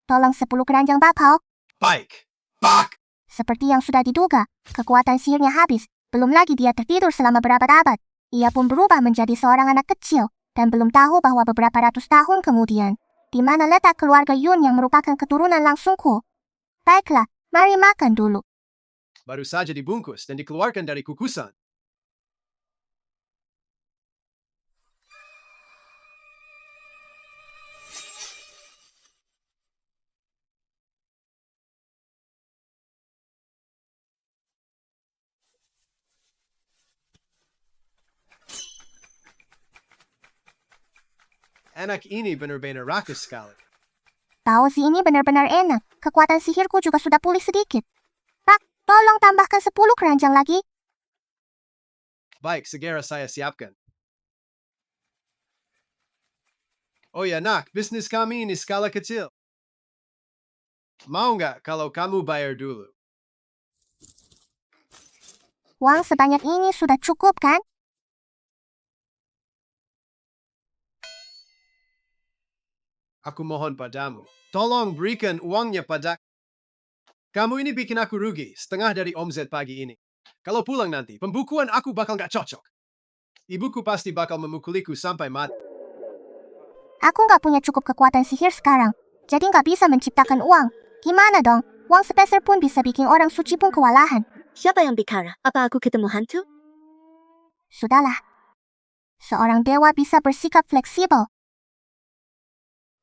tolong 10 keranjang bakpao. Baik. Bak. Seperti yang sudah diduga, kekuatan sihirnya habis. Belum lagi dia tertidur selama berabad-abad. Ia pun berubah menjadi seorang anak kecil dan belum tahu bahwa beberapa ratus tahun kemudian, di mana letak keluarga Yun yang merupakan keturunan langsungku. Baiklah, mari makan dulu. Baru saja dibungkus dan dikeluarkan dari kukusan. Anak ini benar-benar rakus sekali. Paozi ini benar-benar enak. Kekuatan sihirku juga sudah pulih sedikit. Pak, tolong tambahkan 10 keranjang lagi. Baik, segera saya siapkan. Oh ya nak, bisnis kami ini skala kecil. Mau nggak kalau kamu bayar dulu? Uang sebanyak ini sudah cukup kan? Aku mohon padamu, tolong berikan uangnya pada... Kamu ini bikin aku rugi, setengah dari omzet pagi ini. Kalau pulang nanti, pembukuan aku bakal nggak cocok. Ibuku pasti bakal memukuliku sampai mati. Aku nggak punya cukup kekuatan sihir sekarang, jadi nggak bisa menciptakan uang. Gimana dong? Uang sepeser pun bisa bikin orang suci pun kewalahan. Siapa yang bicara? Apa aku ketemu hantu? Sudahlah. Seorang dewa bisa bersikap fleksibel.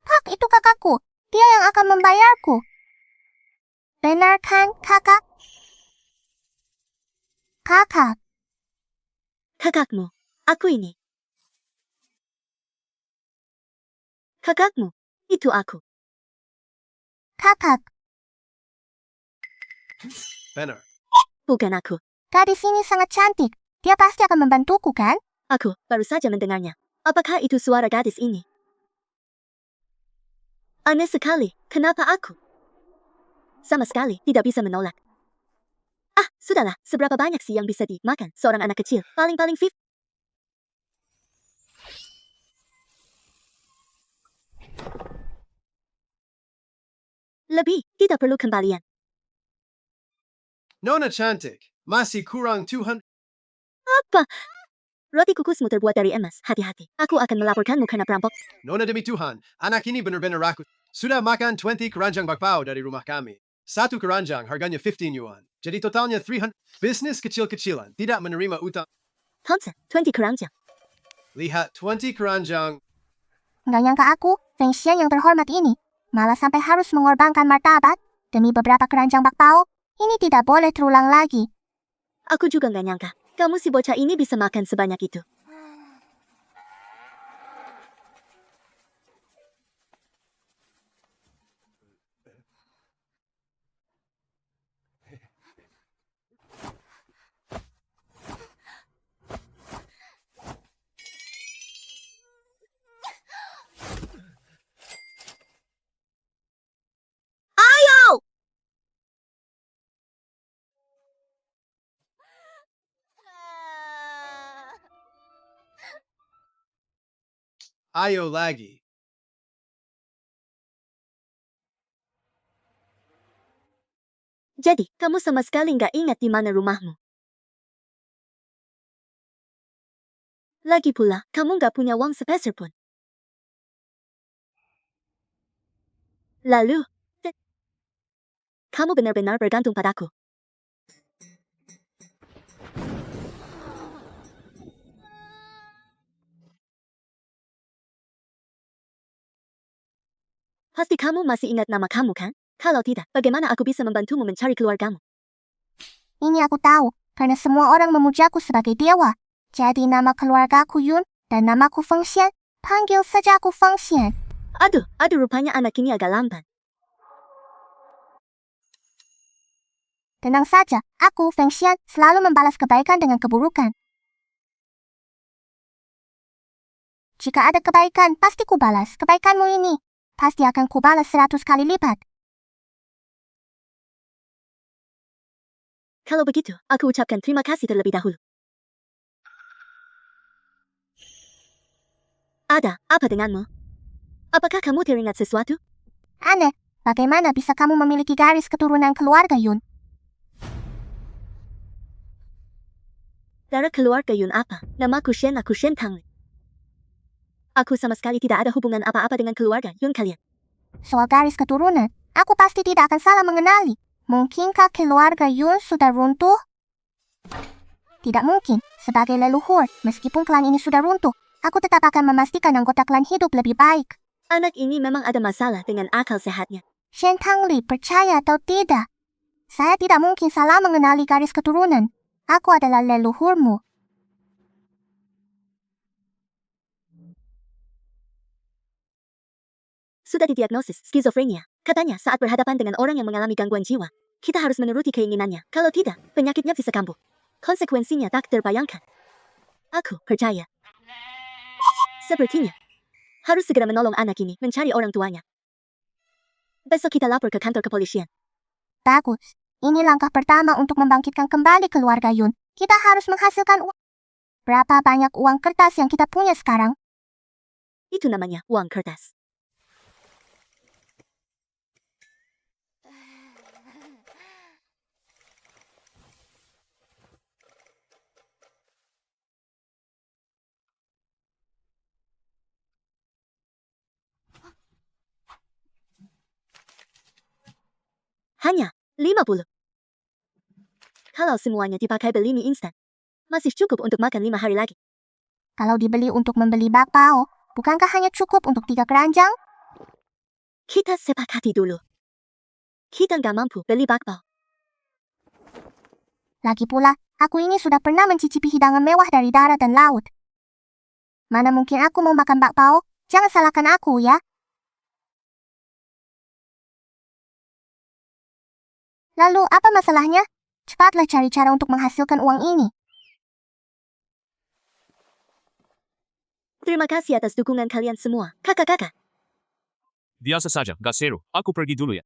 Pak, itu kakakku. Dia yang akan membayarku. Benar kan, kakak? Kakak. Kakakmu. Aku ini. Kakakmu. Itu aku. Kakak. Benar. Bukan aku. Gadis ini sangat cantik. Dia pasti akan membantuku, kan? Aku baru saja mendengarnya. Apakah itu suara gadis ini? Aneh sekali. Kenapa aku? Sama sekali tidak bisa menolak. Ah, sudahlah. Seberapa banyak sih yang bisa dimakan seorang anak kecil? Paling-paling 50. Lebih, tidak perlu kembalian. Nona cantik, masih kurang 200. Apa? Roti kukusmu terbuat dari emas. Hati-hati. Aku akan melaporkanmu karena perampok. Nona demi Tuhan, anak ini benar-benar rakus. Sudah makan 20 keranjang bakpao dari rumah kami. Satu keranjang harganya 15 yuan. Jadi totalnya 300. Bisnis kecil-kecilan, tidak menerima utang. Thompson, 20 keranjang. Lihat 20 keranjang. Nggak nyangka aku, Feng Xian yang terhormat ini, malah sampai harus mengorbankan martabat demi beberapa keranjang bakpao. Ini tidak boleh terulang lagi. Aku juga nggak nyangka. Kamu si bocah ini bisa makan sebanyak itu. Ayo! Ayo lagi. Jadi, kamu sama sekali nggak ingat di mana rumahmu. Lagi pula, kamu nggak punya uang sepeser pun. Lalu, kamu benar-benar bergantung padaku. Pasti kamu masih ingat nama kamu kan? Kalau tidak, bagaimana aku bisa membantumu mencari keluargamu? Ini aku tahu, karena semua orang memujaku sebagai dewa. Jadi nama keluargaku Yun dan namaku Feng Xian. Panggil saja aku Feng Xian. Aduh, rupanya anak ini agak lamban. Tenang saja, aku Feng Xian selalu membalas kebaikan dengan keburukan. Jika ada kebaikan, pasti kubalas kebaikanmu ini. Pasti akan kubalas 100 kali lipat. Kalau begitu, aku ucapkan terima kasih terlebih dahulu. Ada apa denganmu? Apakah kamu teringat sesuatu? Aneh, Bagaimana bisa kamu memiliki garis keturunan keluarga Yun? Darah keluarga Yun apa? Namaku Shen, aku Shen Tangli. Aku sama sekali tidak ada hubungan apa-apa dengan keluarga Yun kalian. Soal garis keturunan, aku pasti tidak akan salah mengenali. Mungkinkah keluarga Yun sudah runtuh? Tidak mungkin. Sebagai leluhur, meskipun klan ini sudah runtuh, aku tetap akan memastikan anggota klan hidup lebih baik. Anak ini memang ada masalah dengan akal sehatnya. Shen Tangli, percaya atau tidak? Saya tidak mungkin salah mengenali garis keturunan. Aku adalah leluhurmu. Sudah didiagnosis skizofrenia. Katanya saat berhadapan dengan orang yang mengalami gangguan jiwa, kita harus menuruti keinginannya. Kalau tidak, penyakitnya bisa kambuh. Konsekuensinya tak terbayangkan. Aku percaya. Sepertinya, harus segera menolong anak ini mencari orang tuanya. Besok kita lapor ke kantor kepolisian. Bagus. Ini langkah pertama untuk membangkitkan kembali keluarga Yun. Kita harus menghasilkan uang. Berapa banyak uang kertas yang kita punya sekarang? Itu namanya uang kertas. Hanya 50. Kalau semuanya dipakai beli mie instan, masih cukup untuk makan 5 hari lagi. Kalau dibeli untuk membeli bakpao, bukankah hanya cukup untuk 3 keranjang? Kita sepakati dulu. Kita nggak mampu beli bakpao. Lagi pula, aku ini sudah pernah mencicipi hidangan mewah dari darat dan laut. Mana mungkin aku mau makan bakpao? Jangan salahkan aku ya. Lalu apa masalahnya? Cepatlah cari cara untuk menghasilkan uang ini. Terima kasih atas dukungan kalian semua, kakak-kakak. Biasa saja, gak seru. Aku pergi dulu ya.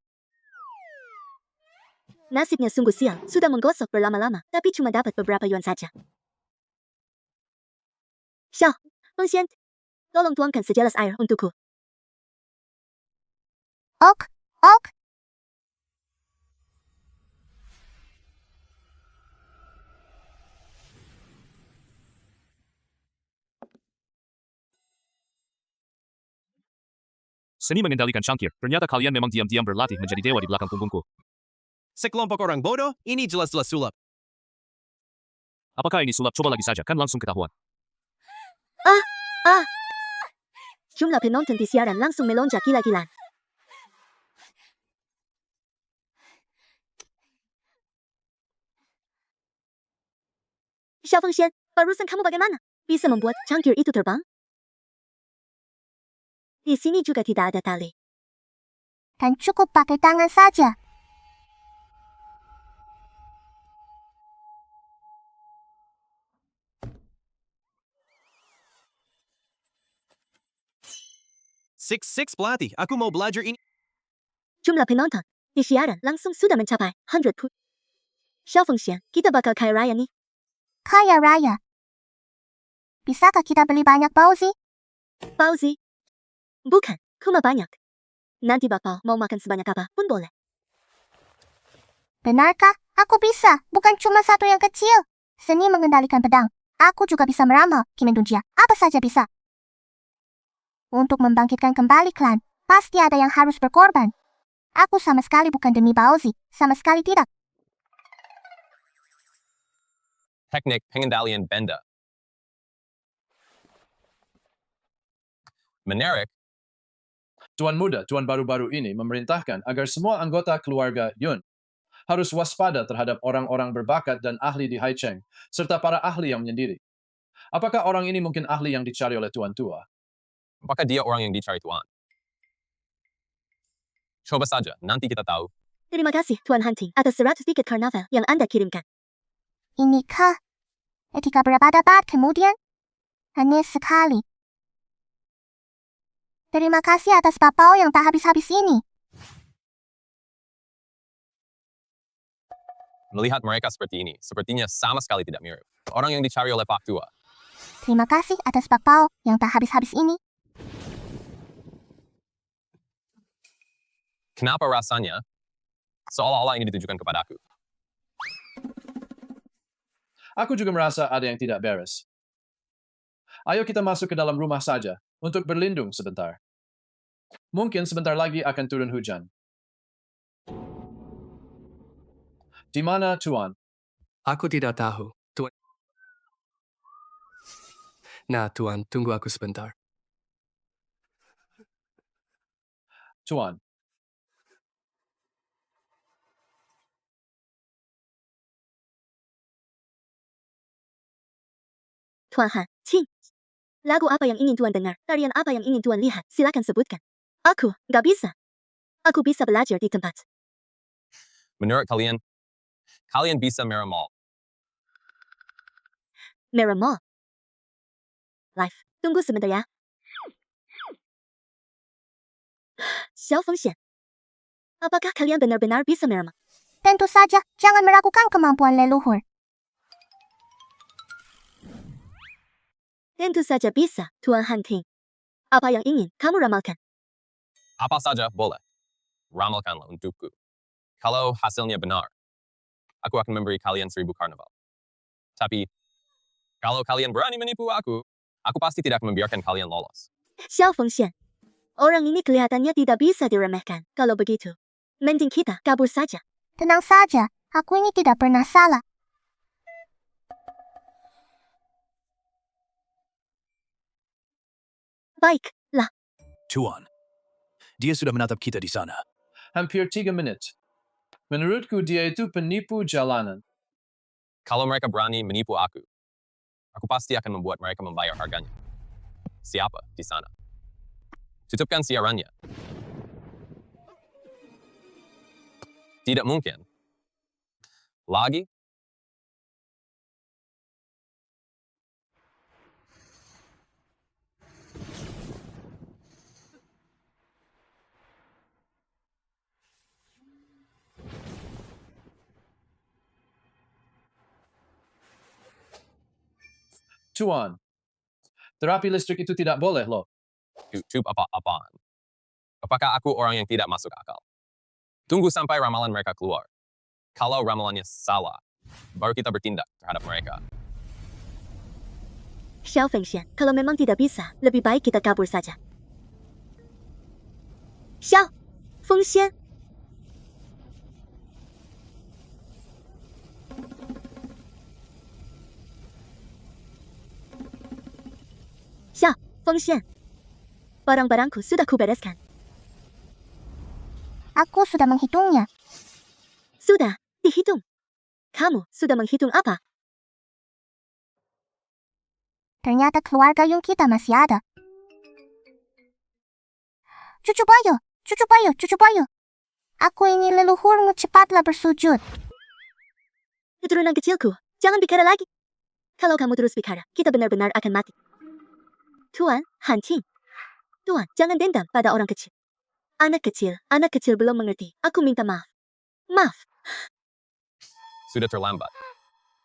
Nasibnya sungguh sial, sudah menggosok berlama-lama, tapi cuma dapat beberapa yuan saja. Xiao, Fengxian, tolong tuangkan segelas air untukku. Ok, ok. Seni mengendalikan cangkir. Ternyata kalian memang diam-diam berlatih menjadi dewa di belakang punggungku. Sekelompok orang bodoh, ini jelas-jelas sulap. Apakah ini sulap? Coba lagi saja, kan langsung ketahuan. Jumlah penonton di siaran langsung melonjak gila-gilaan. Xiao Fengxian, barusan kamu bagaimana? Bisa membuat cangkir itu terbang? Di sini juga tidak ada tali. Kan cukup pakai tangan saja. Six pelatih, aku mau belajar ini. Jumlah penonton di siaran langsung sudah mencapai 100 put. Xiao Fengxian, kita bakal kaya raya nih. Kaya raya. Bisakah kita beli banyak bauzi? Bauzi? Bukan, kuma banyak. Nanti bakal mau makan sebanyak apa pun boleh. Benarkah? Aku bisa, bukan cuma satu yang kecil. Seni mengendalikan pedang. Aku juga bisa meramal, Kimendunjia, apa saja bisa. Untuk membangkitkan kembali klan, pasti ada yang harus berkorban. Aku sama sekali bukan demi bauzi, sama sekali tidak. Teknik pengendalian benda. Menarik, Tuan Muda, Tuan baru-baru ini memerintahkan agar semua anggota keluarga Yun harus waspada terhadap orang-orang berbakat dan ahli di Haicheng, serta para ahli yang menyendiri. Apakah orang ini mungkin ahli yang dicari oleh Tuan Tua? apakah dia orang yang dicari Tuan? Coba saja, nanti kita tahu. Terima kasih Tuan Hunting atas 100 tiket karnaval yang Anda kirimkan. Inikah? Etika berabad-abad kemudian? Aneh sekali. Terima kasih atas bakpao yang tak habis-habis ini. Melihat mereka seperti ini, sepertinya sama sekali tidak mirip. Orang yang dicari oleh Pak Tua. Terima kasih atas bakpao yang tak habis-habis ini. Kenapa rasanya seolah-olah ini ditujukan kepadaku? Aku juga merasa ada yang tidak beres. Ayo kita masuk ke dalam rumah saja untuk berlindung sebentar. Mungkin sebentar lagi akan turun hujan. Di mana, Tuan? Aku tidak tahu, Tuan. Nah, Tuan, tunggu aku sebentar. Tuan. Tuan Han, Cing. Lagu apa yang ingin Tuan dengar? Tarian apa yang ingin Tuan lihat? Silakan sebutkan. Aku, nggak bisa. Aku bisa belajar di tempat. Menurut kalian, kalian bisa meramal. Mirror Mall. Live. Tunggu sebentar ya. Xiao Fengxian. Apakah kalian benar-benar bisa meramal? Tentu saja, jangan meragukan kemampuan leluhur. Tentu saja bisa, Tuan Han Ting. Apa yang ingin kamu ramalkan? Apa saja boleh. Ramalkanlah untukku. Kalau hasilnya benar, aku akan memberi kalian 1000 karnaval. Tapi, kalau kalian berani menipu aku pasti tidak membiarkan kalian lolos. Xiao Fengxian. Orang ini kelihatannya tidak bisa diremehkan. Kalau begitu, mending kita kabur saja. Tenang saja, aku ini tidak pernah salah. Baiklah. Tuan, dia sudah menatap kita di sana. Hampir 3 menit. Menurutku dia itu penipu jalanan. Kalau mereka berani menipu aku pasti akan membuat mereka membayar harganya. Siapa di sana? Tutupkan siarannya. Tidak mungkin. Lagi? Tuan, terapi listrik itu tidak boleh loh. YouTube apa-apaan. Apakah aku orang yang tidak masuk akal? Tunggu sampai ramalan mereka keluar. Kalau ramalannya salah, baru kita bertindak terhadap mereka. Xiao Fengxian, kalau memang tidak bisa, lebih baik kita kabur saja. Xiao Fengxian. Xiao Fengxian. Barang-barangku sudah kubereskan. Aku sudah menghitungnya. Sudah dihitung. Kamu sudah menghitung apa? Ternyata keluarga Yun kita masih ada. Cucu Bayo, cucu Bayo, cucu Bayo. Aku ingin leluhurmu cepatlah bersujud. Keturunan kecilku, jangan bicara lagi. Kalau kamu terus bicara, kita benar-benar akan mati. Tuan Han Ting. Tuan, jangan dendam pada orang kecil. Anak kecil belum mengerti. Aku minta maaf. Maaf. Sudah terlambat.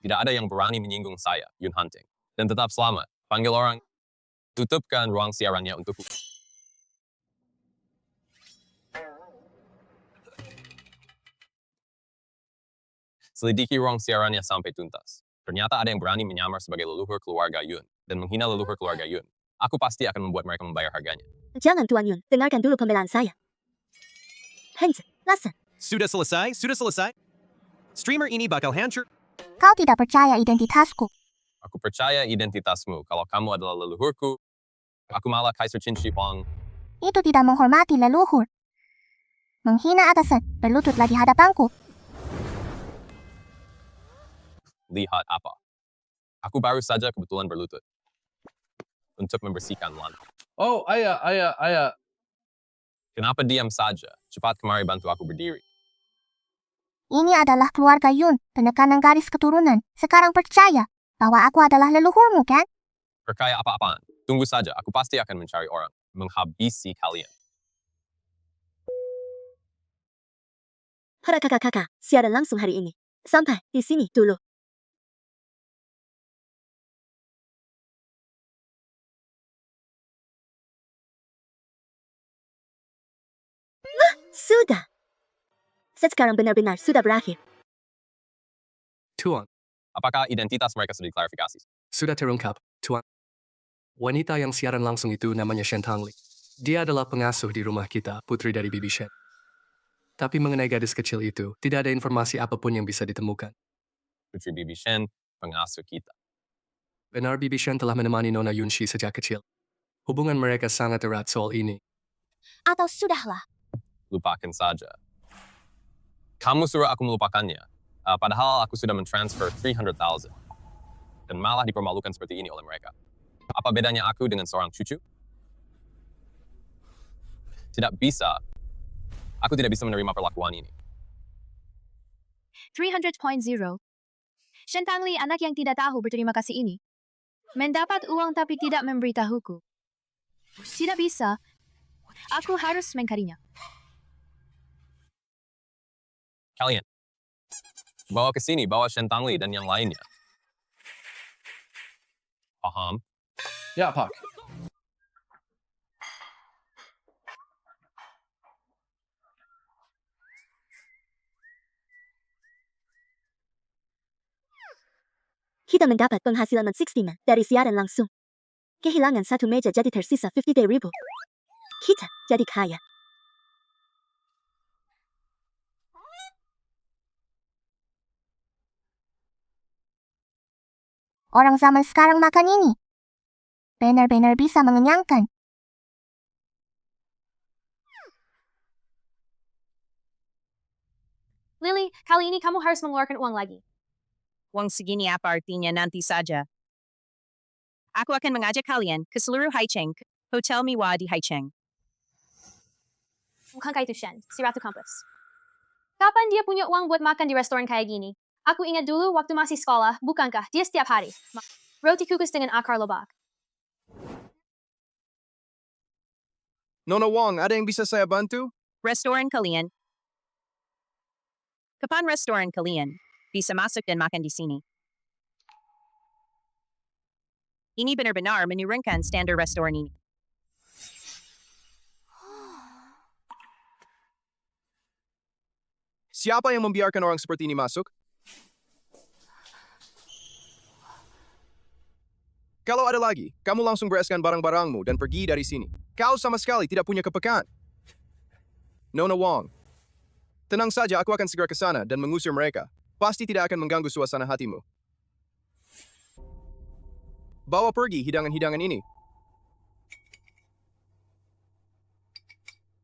Tidak ada yang berani menyinggung saya, Yun Hunting. Dan tetap selamat. Panggil orang. Tutupkan ruang siarannya untukku. Selidiki ruang siarannya sampai tuntas. Ternyata ada yang berani menyamar sebagai leluhur keluarga Yun dan menghina leluhur keluarga Yun. Aku pasti akan membuat mereka membayar harganya. Jangan Tuan Yun, dengarkan dulu pembelaan saya. Hansen, Lassen. Sudah selesai. Streamer ini bakal hancur. Kau tidak percaya identitasku. Aku percaya identitasmu. Kalau kamu adalah leluhurku, aku malah Kaiser Qin Shi Huang. Itu tidak menghormati leluhur. Menghina atasan, berlututlah di hadapanku. Lihat apa? Aku baru saja kebetulan berlutut. Untuk membersihkan lantai. Oh, ayah. Kenapa diam saja? Cepat kemari bantu aku berdiri. Ini adalah keluarga Yun, penekanan garis keturunan. Sekarang percaya bahwa aku adalah leluhurmu, kan? Percaya apa-apaan. Tunggu saja, aku pasti akan mencari orang. Menghabisi kalian. Para kakak-kakak, siaran langsung hari ini. Sampai di sini dulu. Sudah. sekarang benar-benar sudah berakhir. Tuan, Apakah identitas mereka sudah diklarifikasi? sudah terungkap, Tuan. Wanita yang siaran langsung itu namanya Shen Tangli. Dia adalah pengasuh di rumah kita, putri dari Bibi Shen. Tapi mengenai gadis kecil itu, tidak ada informasi apapun yang bisa ditemukan. Putri Bibi Shen, pengasuh kita. Benar Bibi Shen telah menemani Nona Yunshi sejak kecil. Hubungan mereka sangat erat soal ini. Atau sudahlah. Lupakan saja. Kamu suruh aku melupakannya. Padahal aku sudah mentransfer 300,000. Dan malah dipermalukan seperti ini oleh mereka. Apa bedanya aku dengan seorang cucu? Tidak bisa. Aku tidak bisa menerima perlakuan ini. 300.0. Shen Tangli anak yang tidak tahu berterima kasih ini. Mendapat uang tapi tidak memberitahuku. Tidak bisa. Aku harus mengkarinya. Kalian, bawa ke sini, bawa Shen Tangli dan yang lainnya. Paham? Ya, Pak. Kita mendapat penghasilan 60 dari siaran langsung. Kehilangan satu meja jadi tersisa 50.000. Kita jadi kaya. Orang zaman sekarang makan ini. Benar-benar bisa mengenyangkan. Lily, kali ini kamu harus mengeluarkan uang lagi. Uang segini apa artinya nanti saja. Aku akan mengajak kalian ke seluruh Haicheng, ke Hotel Miwa di Haicheng. Bukankah itu Shen, si Ratu Kampus? Kapan dia punya uang buat makan di restoran kayak gini? Aku ingat dulu waktu masih sekolah, bukankah dia setiap hari roti kukus dengan akar lobak. Nona Wong, ada yang bisa saya bantu? Restoran kalian. Kapan restoran kalian bisa masuk dan makan di sini? Ini benar-benar menurunkan standar restoran ini. Siapa yang membiarkan orang seperti ini masuk? Kalau ada lagi, kamu langsung bereskan barang-barangmu dan pergi dari sini. Kau sama sekali tidak punya kepekaan. Nona Wong, tenang saja, aku akan segera ke sana dan mengusir mereka. Pasti tidak akan mengganggu suasana hatimu. Bawa pergi hidangan-hidangan ini.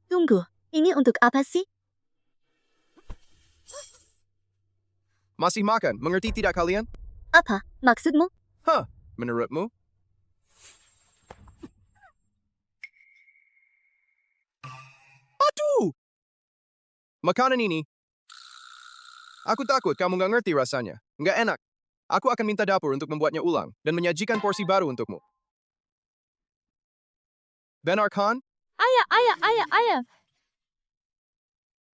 Tunggu, ini untuk apa sih? Masih makan, mengerti tidak kalian? Apa maksudmu? Hah, menurutmu? Aduh! Makanan ini. Aku takut kamu nggak ngerti rasanya. Nggak enak. Aku akan minta dapur untuk membuatnya ulang dan menyajikan porsi baru untukmu. Benar kan? Ayah.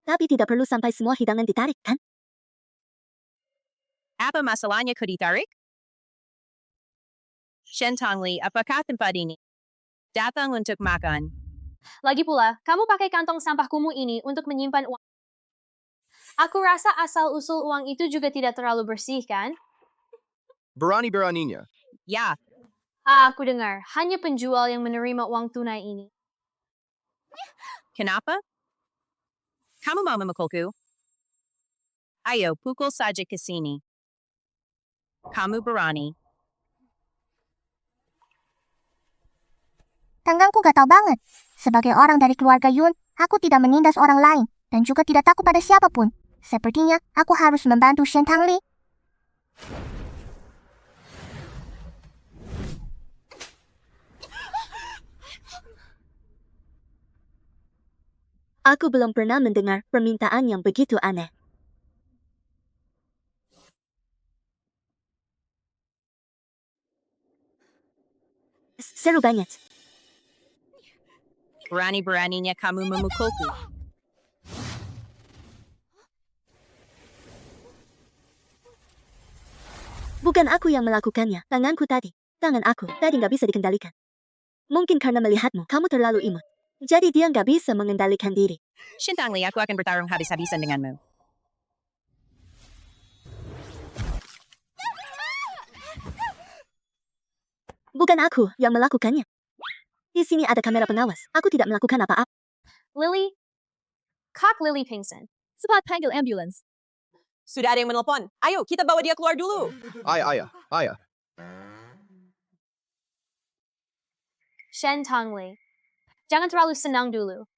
Tapi tidak perlu sampai semua hidangan ditarik, kan? Apa masalahnya kau ditarik? Shen Tangli, apakah tempat ini datang untuk makan? Lagi pula, kamu pakai kantong sampah kumuh ini untuk menyimpan uang. Aku rasa asal-usul uang itu juga tidak terlalu bersih, kan? Berani-beraninya. Ya, Aku dengar, hanya penjual yang menerima uang tunai ini. kenapa? Kamu mau memukulku? Ayo, pukul saja ke sini. Kamu berani. Tanggangku gatal banget. Sebagai orang dari keluarga Yun, aku tidak menindas orang lain dan juga tidak takut pada siapapun. Sepertinya aku harus membantu Shen Tangli. Aku belum pernah mendengar permintaan yang begitu aneh. Seru banget. Berani-beraninya kamu memukulku. Bukan aku yang melakukannya, tanganku tadi. Tangan aku tadi nggak bisa dikendalikan. Mungkin karena melihatmu, kamu terlalu imut. Jadi dia nggak bisa mengendalikan diri. Shen Tangli, aku akan bertarung habis-habisan denganmu. Bukan aku yang melakukannya. Di sini ada kamera pengawas. Aku tidak melakukan apa-apa. Lily? Kak Lily pingsan. Cepat panggil ambulans. Sudah ada yang menelpon. Ayo, kita bawa dia keluar dulu. Ayah. Shen Tongli. Jangan terlalu senang dulu.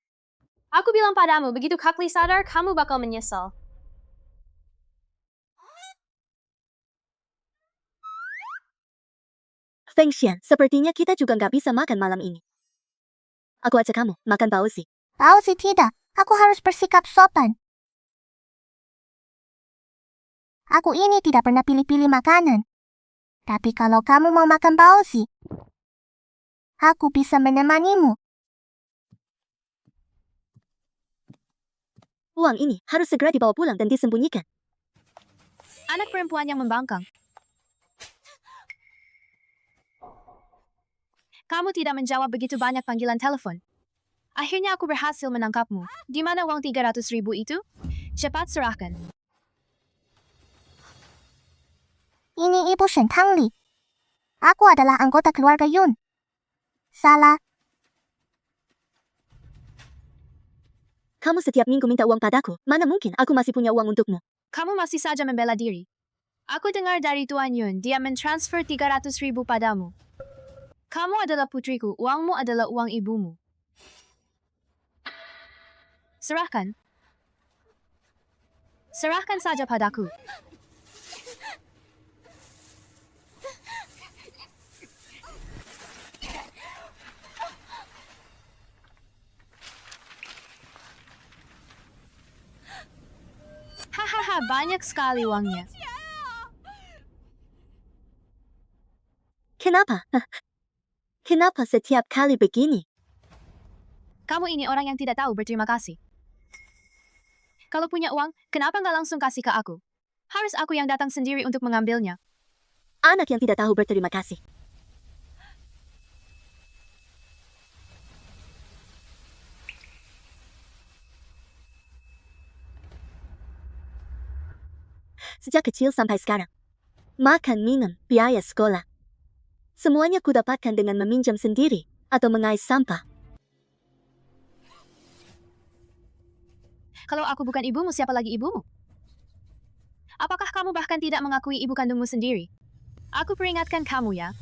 Aku bilang padamu, begitu Kak Li sadar, kamu bakal menyesal. Feng Xian, sepertinya kita juga nggak bisa makan malam ini. Aku ajak kamu makan baozi. Baozi tidak. Aku harus bersikap sopan. Aku ini tidak pernah pilih-pilih makanan. Tapi kalau kamu mau makan baozi, aku bisa menemanimu. Uang ini harus segera dibawa pulang dan disembunyikan. Anak perempuan yang membangkang. Kamu tidak menjawab begitu banyak panggilan telepon. Akhirnya aku berhasil menangkapmu. Di mana uang 300.000 itu? Cepat serahkan. Ini Ibu Shen Tangli. Aku adalah anggota keluarga Yun. Salah. Kamu setiap minggu minta uang padaku. Mana mungkin aku masih punya uang untukmu. Kamu masih saja membela diri. Aku dengar dari Tuan Yun, dia mentransfer 300.000 padamu. Kamu adalah putriku, uangmu adalah uang ibumu. Serahkan. Serahkan saja padaku. Hahaha, banyak sekali uangnya. Kenapa? Kenapa setiap kali begini? Kamu ini orang yang tidak tahu berterima kasih. Kalau punya uang, kenapa nggak langsung kasih ke aku? Harus aku yang datang sendiri untuk mengambilnya. Anak yang tidak tahu berterima kasih. Sejak kecil sampai sekarang. Makan, minum, biaya sekolah. Semuanya kudapatkan dengan meminjam sendiri atau mengais sampah. Kalau aku bukan ibumu, siapa lagi ibumu? Apakah kamu bahkan tidak mengakui ibu kandungmu sendiri? Aku peringatkan kamu ya.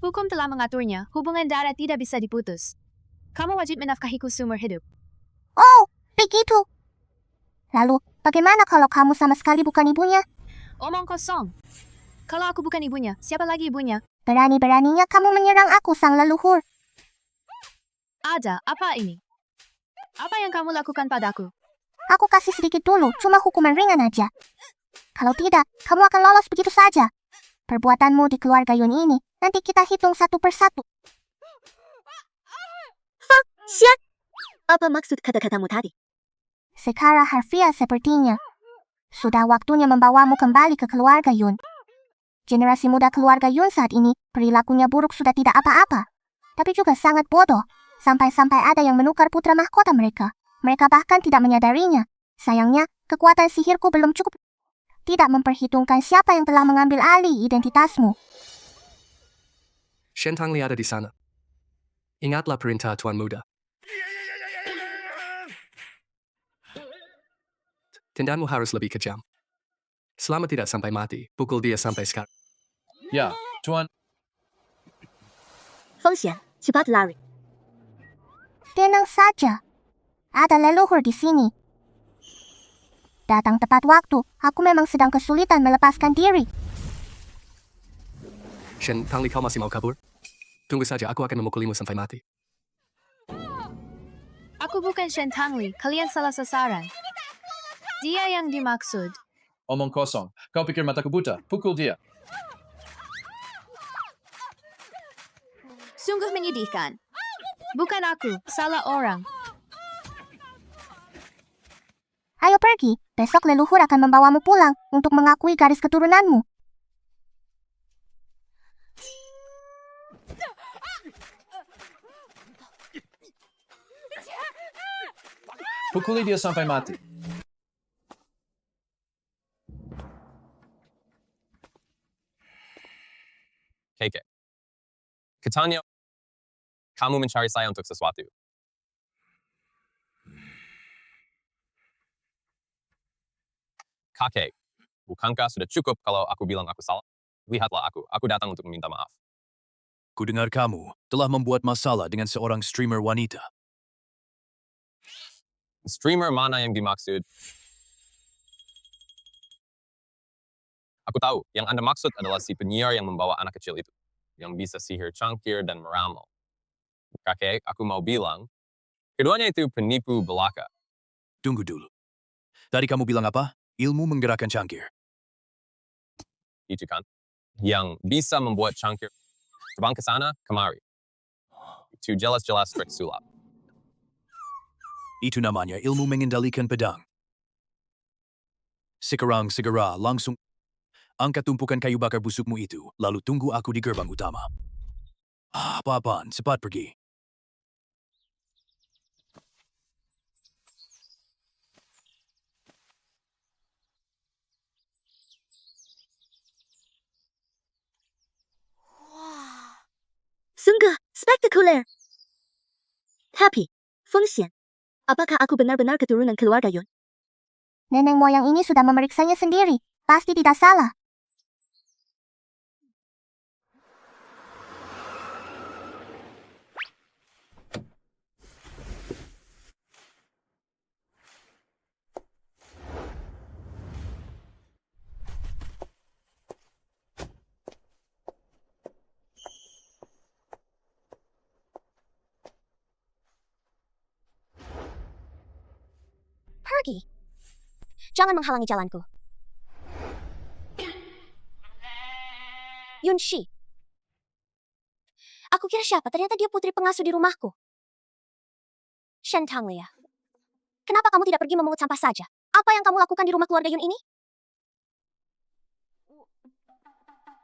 Hukum telah mengaturnya, hubungan darah tidak bisa diputus. Kamu wajib menafkahiku seumur hidup. Oh, begitu. Lalu, bagaimana kalau kamu sama sekali bukan ibunya? Omong kosong. Kalau aku bukan ibunya, siapa lagi ibunya? Berani-beraninya kamu menyerang aku, sang leluhur. Ada, apa ini? Apa yang kamu lakukan padaku? Aku kasih sedikit dulu, cuma hukuman ringan aja. Kalau tidak, kamu akan lolos begitu saja. Perbuatanmu di keluarga Yun ini, nanti kita hitung satu persatu. Xian! Apa maksud kata-katamu tadi? Secara harfiah sepertinya. Sudah waktunya membawamu kembali ke keluarga Yun. Generasi muda keluarga Yun saat ini, perilakunya buruk sudah tidak apa-apa. Tapi juga sangat bodoh. Sampai-sampai ada yang menukar putra mahkota mereka. Mereka bahkan tidak menyadarinya. Sayangnya, kekuatan sihirku belum cukup. Tidak memperhitungkan siapa yang telah mengambil alih identitasmu. Shen Tangli ada di sana. Ingatlah perintah Tuan Muda. Tindaanmu harus lebih kejam. Selama tidak sampai mati, pukul dia sampai sekarang. Ya, Tuan. Feng Xian, cepat lari. Tenang saja. Ada leluhur di sini. Datang tepat waktu, aku memang sedang kesulitan melepaskan diri. Shen Tangli, kau masih mau kabur? Tunggu saja, aku akan memukulimu sampai mati. Aku bukan Shen Tangli, kalian salah sasaran. Dia yang dimaksud. Omong kosong. Kau pikir mataku buta? Pukul dia. Sungguh menyedihkan. Bukan aku, salah orang. Ayo pergi, besok leluhur akan membawamu pulang untuk mengakui garis keturunanmu. Pukuli dia sampai mati. KK. Katanya, kamu mencari saya untuk sesuatu. Kakek, bukankah sudah cukup kalau aku bilang aku salah? Lihatlah aku datang untuk meminta maaf. Kudengar kamu telah membuat masalah dengan seorang streamer wanita. Streamer mana yang dimaksud? Aku tahu, yang Anda maksud adalah si penyiar yang membawa anak kecil itu, yang bisa sihir cangkir dan meramal. Kakek, aku mau bilang, keduanya itu penipu belaka. Tunggu dulu. Tadi kamu bilang apa? Ilmu menggerakkan cangkir. Itu kan, yang bisa membuat cangkir terbang ke sana, kemari. Itu jelas-jelas trik sulap. Itu namanya ilmu mengendalikan pedang. Sekarang segera langsung angkat tumpukan kayu bakar busukmu itu, lalu tunggu aku di gerbang utama. Apa-apaan, cepat pergi. Sungguh spektakuler. Tapi, Fengxian, apakah aku benar-benar keturunan keluarga Yun? Nenek moyang ini sudah memeriksanya sendiri. Pasti tidak salah. Pergi. Jangan menghalangi jalanku. Yun Shi. Aku kira siapa? Ternyata dia putri pengasuh di rumahku. Shen Tanglia. Kenapa kamu tidak pergi memungut sampah saja? Apa yang kamu lakukan di rumah keluarga Yun ini?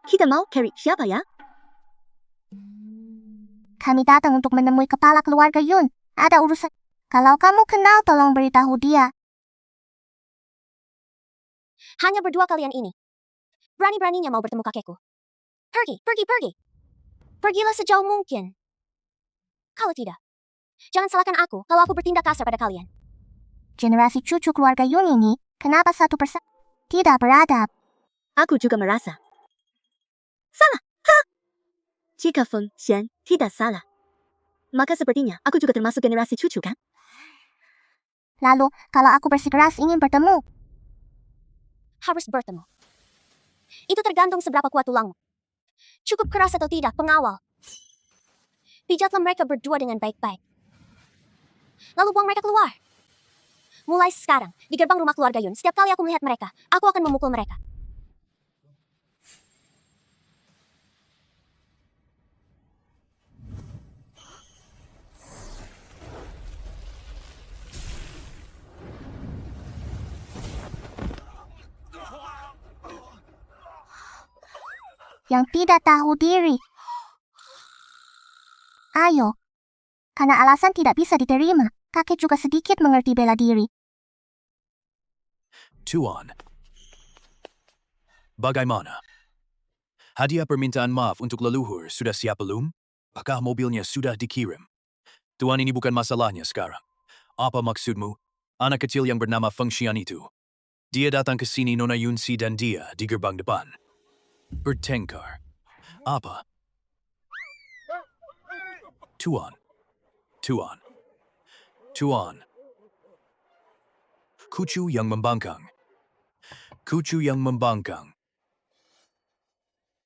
Kita mau carry siapa ya? Kami datang untuk menemui kepala keluarga Yun. Ada urusan. Kalau kamu kenal, tolong beritahu dia. Hanya berdua kalian ini. Berani-beraninya mau bertemu kakekku. Pergi, pergi, pergi. Pergilah sejauh mungkin. Kalau tidak, jangan salahkan aku kalau aku bertindak kasar pada kalian. Generasi cucu keluarga Yun ini, kenapa satu persatu tidak beradab? Aku juga merasa. Salah. Ha! Jika Feng Xian tidak salah, maka sepertinya aku juga termasuk generasi cucu kan? Lalu, kalau aku bersikeras ingin bertemu, Harus bertemu. Itu tergantung seberapa kuat tulangmu. Cukup keras atau tidak, pengawal. Pijatlah mereka berdua dengan baik-baik. Lalu buang mereka keluar. Mulai sekarang, di gerbang rumah keluarga Yun, setiap kali aku melihat mereka, aku akan memukul mereka. yang tidak tahu diri. Ayo. Karena alasan tidak bisa diterima, kakek juga sedikit mengerti bela diri. Tuan. Bagaimana? Hadiah permintaan maaf untuk leluhur sudah siap belum? Apakah mobilnya sudah dikirim? Tuan, ini bukan masalahnya sekarang. Apa maksudmu? Anak kecil yang bernama Feng Xian itu. Dia datang ke sini Nona Yunsi dan dia di gerbang depan. Bertengkar. Apa? Tuan. Tuan. Tuan. Kucu yang membangkang. Kucu yang membangkang.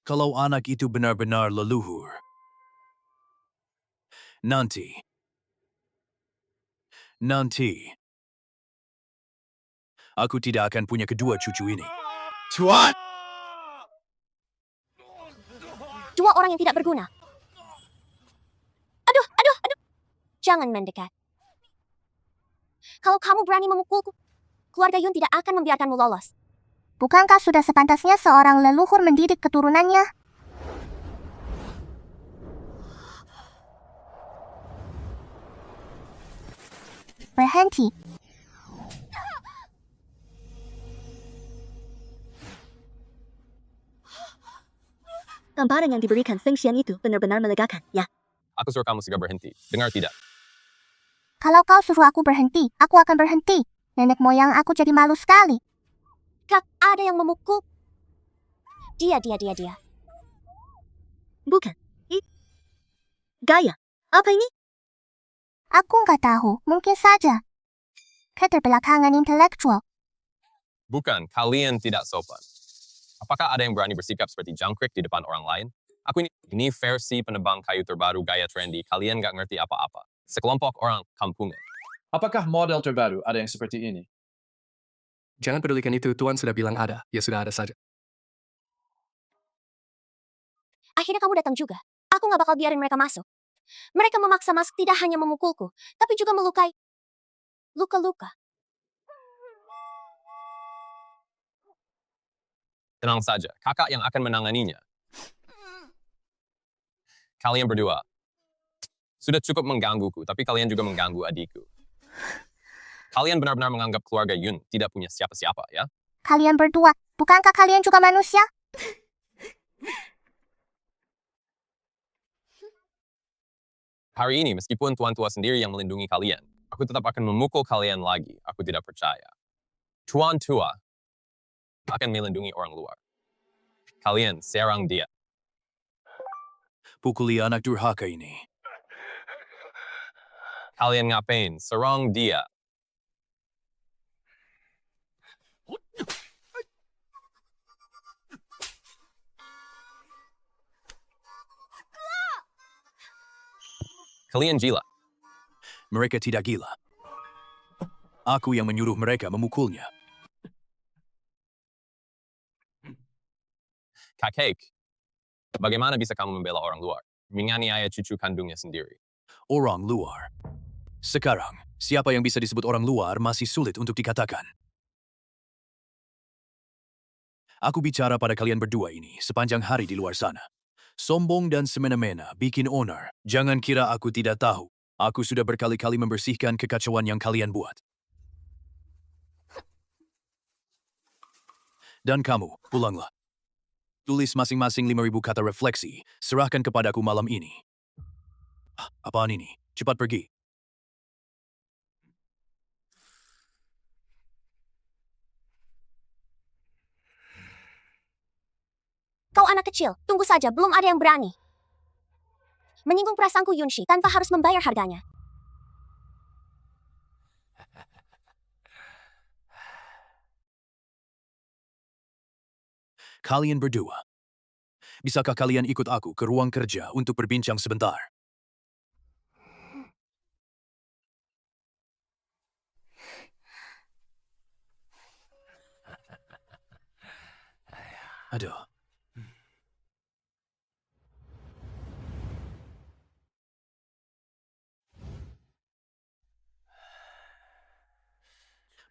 Kalau anak itu benar-benar leluhur. Nanti. Aku tidak akan punya kedua cucu ini. Tuan! Dua orang yang tidak berguna. Aduh. Jangan mendekat. Kalau kamu berani memukulku, keluarga Yun tidak akan membiarkanmu lolos. Bukankah sudah sepantasnya seorang leluhur mendidik keturunannya? Berhenti. Gambaran yang diberikan Feng Xian itu benar-benar melegakan, ya. Aku suruh kamu segera berhenti. Dengar tidak? Kalau kau suruh aku berhenti, aku akan berhenti. Nenek moyang aku jadi malu sekali. Kak, ada yang memukul. Dia. Bukan. Gaya. Apa ini? Aku nggak tahu, mungkin saja. Keterbelakangan intelektual. Bukan, kalian tidak sopan. Apakah ada yang berani bersikap seperti jangkrik di depan orang lain? Aku ini versi penebang kayu terbaru gaya trendy. Kalian gak ngerti apa-apa. Sekelompok orang kampungan. Apakah model terbaru ada yang seperti ini? Jangan pedulikan itu, Tuan sudah bilang ada. Ya sudah ada saja. Akhirnya kamu datang juga. Aku nggak bakal biarin mereka masuk. Mereka memaksa masuk tidak hanya memukulku, tapi juga melukai. Luka-luka. Tenang saja, kakak yang akan menanganinya. Kalian berdua. Sudah cukup menggangguku, tapi kalian juga mengganggu adikku. Kalian benar-benar menganggap keluarga Yun tidak punya siapa-siapa, ya? Kalian berdua, bukankah kalian juga manusia? Hari ini, meskipun Tuan tua sendiri yang melindungi kalian, aku tetap akan memukul kalian lagi. Aku tidak percaya. Tuan tua akan melindungi orang luar. Kalian serang dia. Pukuli anak durhaka ini. Kalian ngapain? Serang dia. Kalian gila. Mereka tidak gila. Aku yang menyuruh mereka memukulnya. Kakek, bagaimana bisa kamu membela orang luar? Menganiaya cucu kandungnya sendiri. Orang luar. Sekarang, siapa yang bisa disebut orang luar masih sulit untuk dikatakan. Aku bicara pada kalian berdua ini sepanjang hari di luar sana. Sombong dan semena-mena bikin onar. Jangan kira aku tidak tahu. Aku sudah berkali-kali membersihkan kekacauan yang kalian buat. Dan kamu, pulanglah. Tulis masing-masing 5.000 kata refleksi. Serahkan kepadaku malam ini. Apaan ini? Cepat pergi. Kau anak kecil, tunggu saja, belum ada yang berani. Menyinggung perasaanku Yunshi tanpa harus membayar harganya. Kalian berdua. Bisakah kalian ikut aku ke ruang kerja untuk berbincang sebentar? Aduh.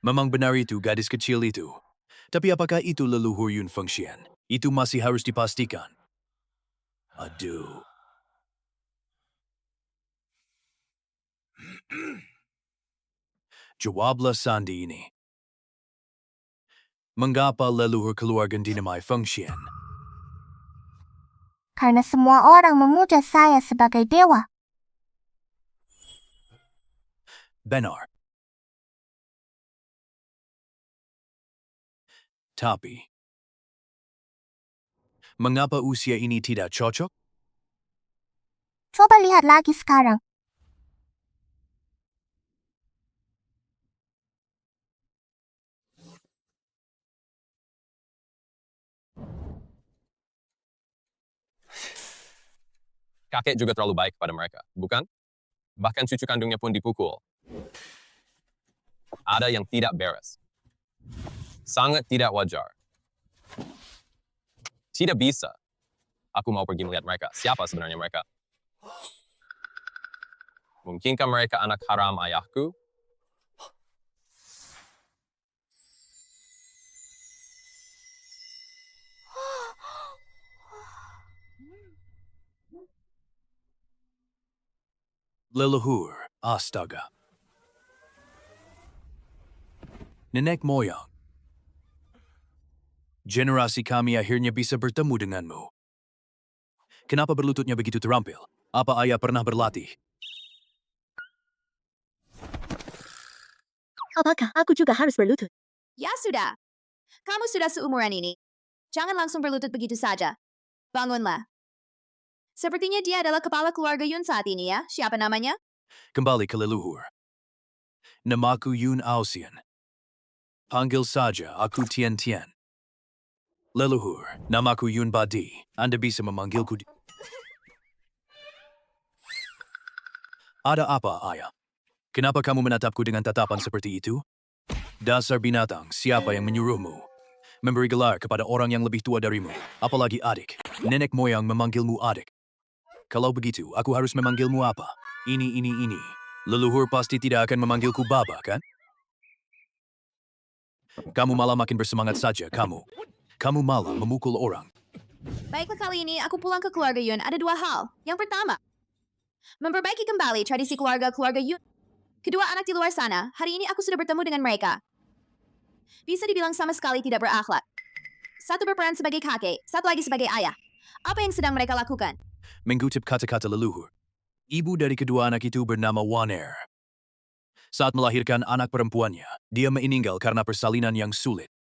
Memang benar itu gadis kecil itu. Tapi apakah itu leluhur Yun Fengxian? Itu masih harus dipastikan. Aduh. Jawablah Sandi ini. Mengapa leluhur keluarga dinamai Fengxian? Karena semua orang memuja saya sebagai dewa. Benar. Tapi, mengapa usia ini tidak cocok? Coba lihat lagi sekarang. Kakek juga terlalu baik pada mereka, bukan? Bahkan cucu kandungnya pun dipukul. Ada yang tidak beres. Sangat tidak wajar. Tidak bisa. Aku mau pergi melihat mereka. Siapa sebenarnya mereka? Mungkinkah mereka anak haram ayahku? Leluhur, astaga. Nenek moyang. Generasi kami akhirnya bisa bertemu denganmu. Kenapa berlututnya begitu terampil? Apa ayah pernah berlatih? Apakah aku juga harus berlutut? Ya sudah. Kamu sudah seumuran ini. Jangan langsung berlutut begitu saja. Bangunlah. Sepertinya dia adalah kepala keluarga Yun saat ini ya. Siapa namanya? Kembali ke leluhur. Namaku Yun Aosian. Panggil saja aku Tian Tian. Leluhur, namaku Yun Badi. Anda bisa memanggilku Ada apa, ayah? Kenapa kamu menatapku dengan tatapan seperti itu? Dasar binatang, siapa yang menyuruhmu? Memberi gelar kepada orang yang lebih tua darimu, apalagi adik. Nenek moyang memanggilmu adik. Kalau begitu, aku harus memanggilmu apa? Ini. Leluhur pasti tidak akan memanggilku baba, kan? Kamu malah makin bersemangat saja, kamu. Kamu malah memukul orang. Baiklah, kali ini aku pulang ke keluarga Yun. Ada dua hal. Yang pertama, memperbaiki kembali tradisi keluarga Yun. Kedua anak di luar sana, hari ini aku sudah bertemu dengan mereka. Bisa dibilang sama sekali tidak berakhlak. Satu berperan sebagai kakek, satu lagi sebagai ayah. Apa yang sedang mereka lakukan? Mengutip kata-kata leluhur. Ibu dari kedua anak itu bernama Waner. Saat melahirkan anak perempuannya, dia meninggal karena persalinan yang sulit.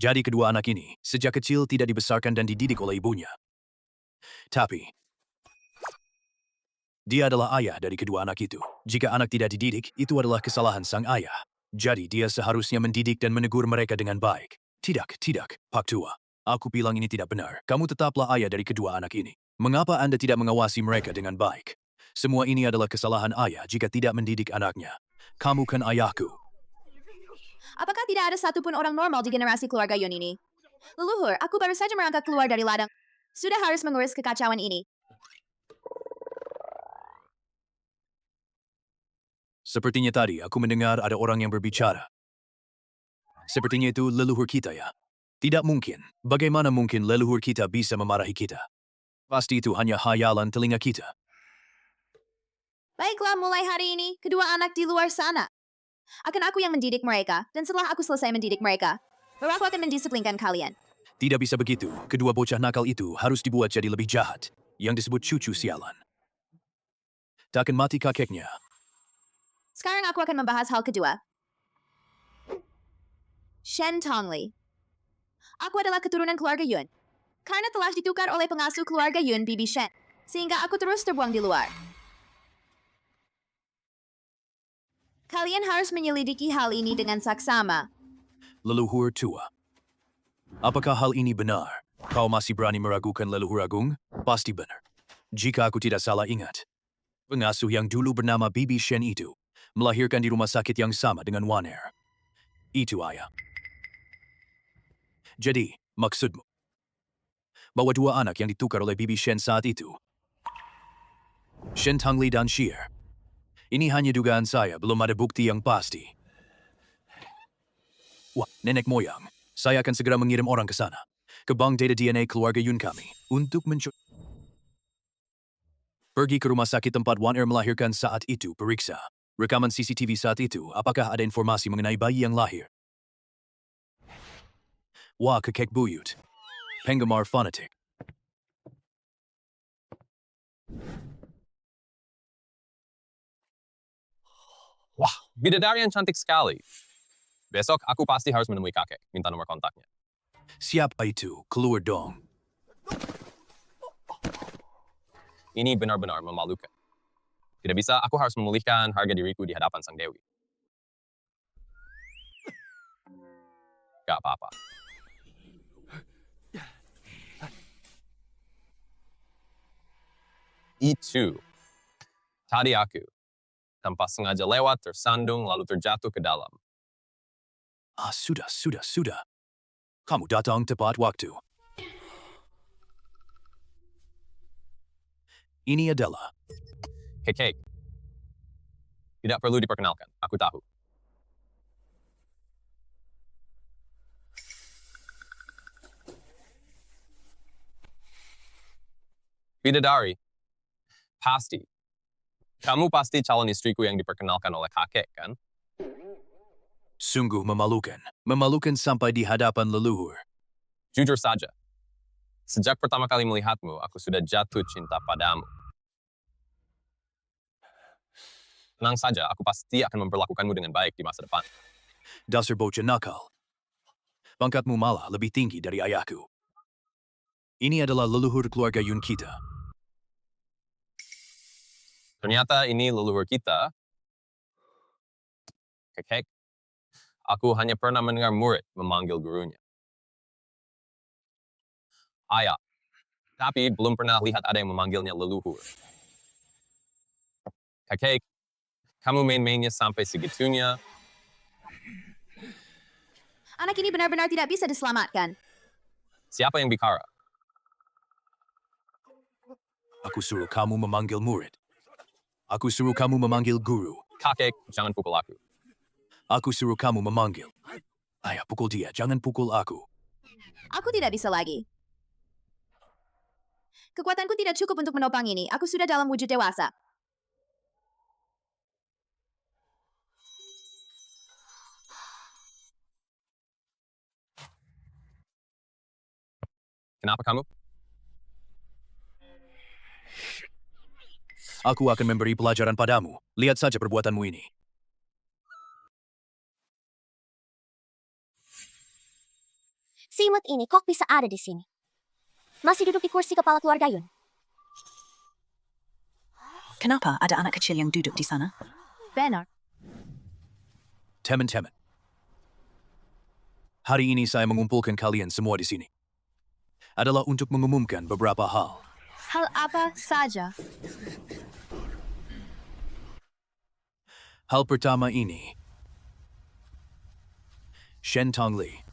Jadi kedua anak ini, sejak kecil tidak dibesarkan dan dididik oleh ibunya. Tapi, dia adalah ayah dari kedua anak itu. Jika anak tidak dididik, itu adalah kesalahan sang ayah. Jadi dia seharusnya mendidik dan menegur mereka dengan baik. Tidak, Pak Tua. Aku bilang ini tidak benar. Kamu tetaplah ayah dari kedua anak ini. Mengapa Anda tidak mengawasi mereka dengan baik? Semua ini adalah kesalahan ayah jika tidak mendidik anaknya. Kamu kan ayahku. Apakah tidak ada satupun orang normal di generasi keluarga Yun ini? Leluhur, aku baru saja merangkak keluar dari ladang. Sudah harus mengurus kekacauan ini. Sepertinya tadi aku mendengar ada orang yang berbicara. Sepertinya itu leluhur kita ya. Tidak mungkin. Bagaimana mungkin leluhur kita bisa memarahi kita? Pasti itu hanya hayalan telinga kita. Baiklah, mulai hari ini, kedua anak di luar sana. Akan aku yang mendidik mereka, dan setelah aku selesai mendidik mereka, baru aku akan mendisiplinkan kalian. Tidak bisa begitu. Kedua bocah nakal itu harus dibuat jadi lebih jahat. Yang disebut cucu sialan. Takkan mati kakeknya. Sekarang aku akan membahas hal kedua. Shen Tongli. Aku adalah keturunan keluarga Yun. Karena telah ditukar oleh pengasuh keluarga Yun, Bibi Shen, sehingga aku terus terbuang di luar. Kalian harus menyelidiki hal ini dengan saksama. Leluhur tua. Apakah hal ini benar? Kau masih berani meragukan leluhur agung? Pasti benar. Jika aku tidak salah ingat, pengasuh yang dulu bernama Bibi Shen itu melahirkan di rumah sakit yang sama dengan Waner. Itu ayah. Jadi, maksudmu bahwa dua anak yang ditukar oleh Bibi Shen saat itu, Shen Tongli dan Sheer. Ini hanya dugaan saya, belum ada bukti yang pasti. Wah, nenek moyang. Saya akan segera mengirim orang ke sana. Ke bank data DNA keluarga Yun kami. Untuk pergi ke rumah sakit tempat Waner melahirkan saat itu, periksa rekaman CCTV saat itu. Apakah ada informasi mengenai bayi yang lahir? Wah, kekek buyut. Penggemar fanatik. Wah, bidadari yang cantik sekali. Besok aku pasti harus menemui kakek, minta nomor kontaknya. Siapa itu? Keluar dong. Ini benar-benar memalukan. Tidak bisa, aku harus memulihkan harga diriku di hadapan Sang Dewi. Gak apa-apa. Itu. Tadi aku tanpa sengaja lewat, tersandung, lalu terjatuh ke dalam. Ah, sudah. Kamu datang tepat waktu. Ini adalah Kekek. Tidak perlu diperkenalkan, aku tahu. Bidadari. Pasti. Kamu pasti calon istriku yang diperkenalkan oleh kakek, kan? sungguh memalukan. Memalukan sampai di hadapan leluhur. Jujur saja. Sejak pertama kali melihatmu, aku sudah jatuh cinta padamu. Tenang saja, aku pasti akan memperlakukanmu dengan baik di masa depan. Dasar bocah nakal. Pangkatmu malah lebih tinggi dari ayahku. Ini adalah leluhur keluarga Yun kita. Ternyata ini leluhur kita. Kekek. Aku hanya pernah mendengar murid memanggil gurunya ayah. Tapi belum pernah lihat ada yang memanggilnya leluhur. Kekek, kamu main-mainnya sampai segitunya. Anak ini benar-benar tidak bisa diselamatkan. Siapa yang bicara? Aku suruh kamu memanggil murid. Aku suruh kamu memanggil guru. Kakek, jangan pukul aku. Aku suruh kamu memanggil. Ayah, pukul dia, jangan pukul aku. Aku tidak bisa lagi. Kekuatanku tidak cukup untuk menopang ini. Aku sudah dalam wujud dewasa. Kenapa kamu? Aku akan memberi pelajaran padamu. Lihat saja perbuatanmu ini. Si imut ini kok bisa ada di sini? Masih duduk di kursi kepala keluarga Yun. Kenapa ada anak kecil yang duduk di sana? Benar. Teman-teman. Hari ini saya mengumpulkan kalian semua di sini. Adalah untuk mengumumkan beberapa hal. Hal apa saja? Hal pertama ini. Shen Tongli.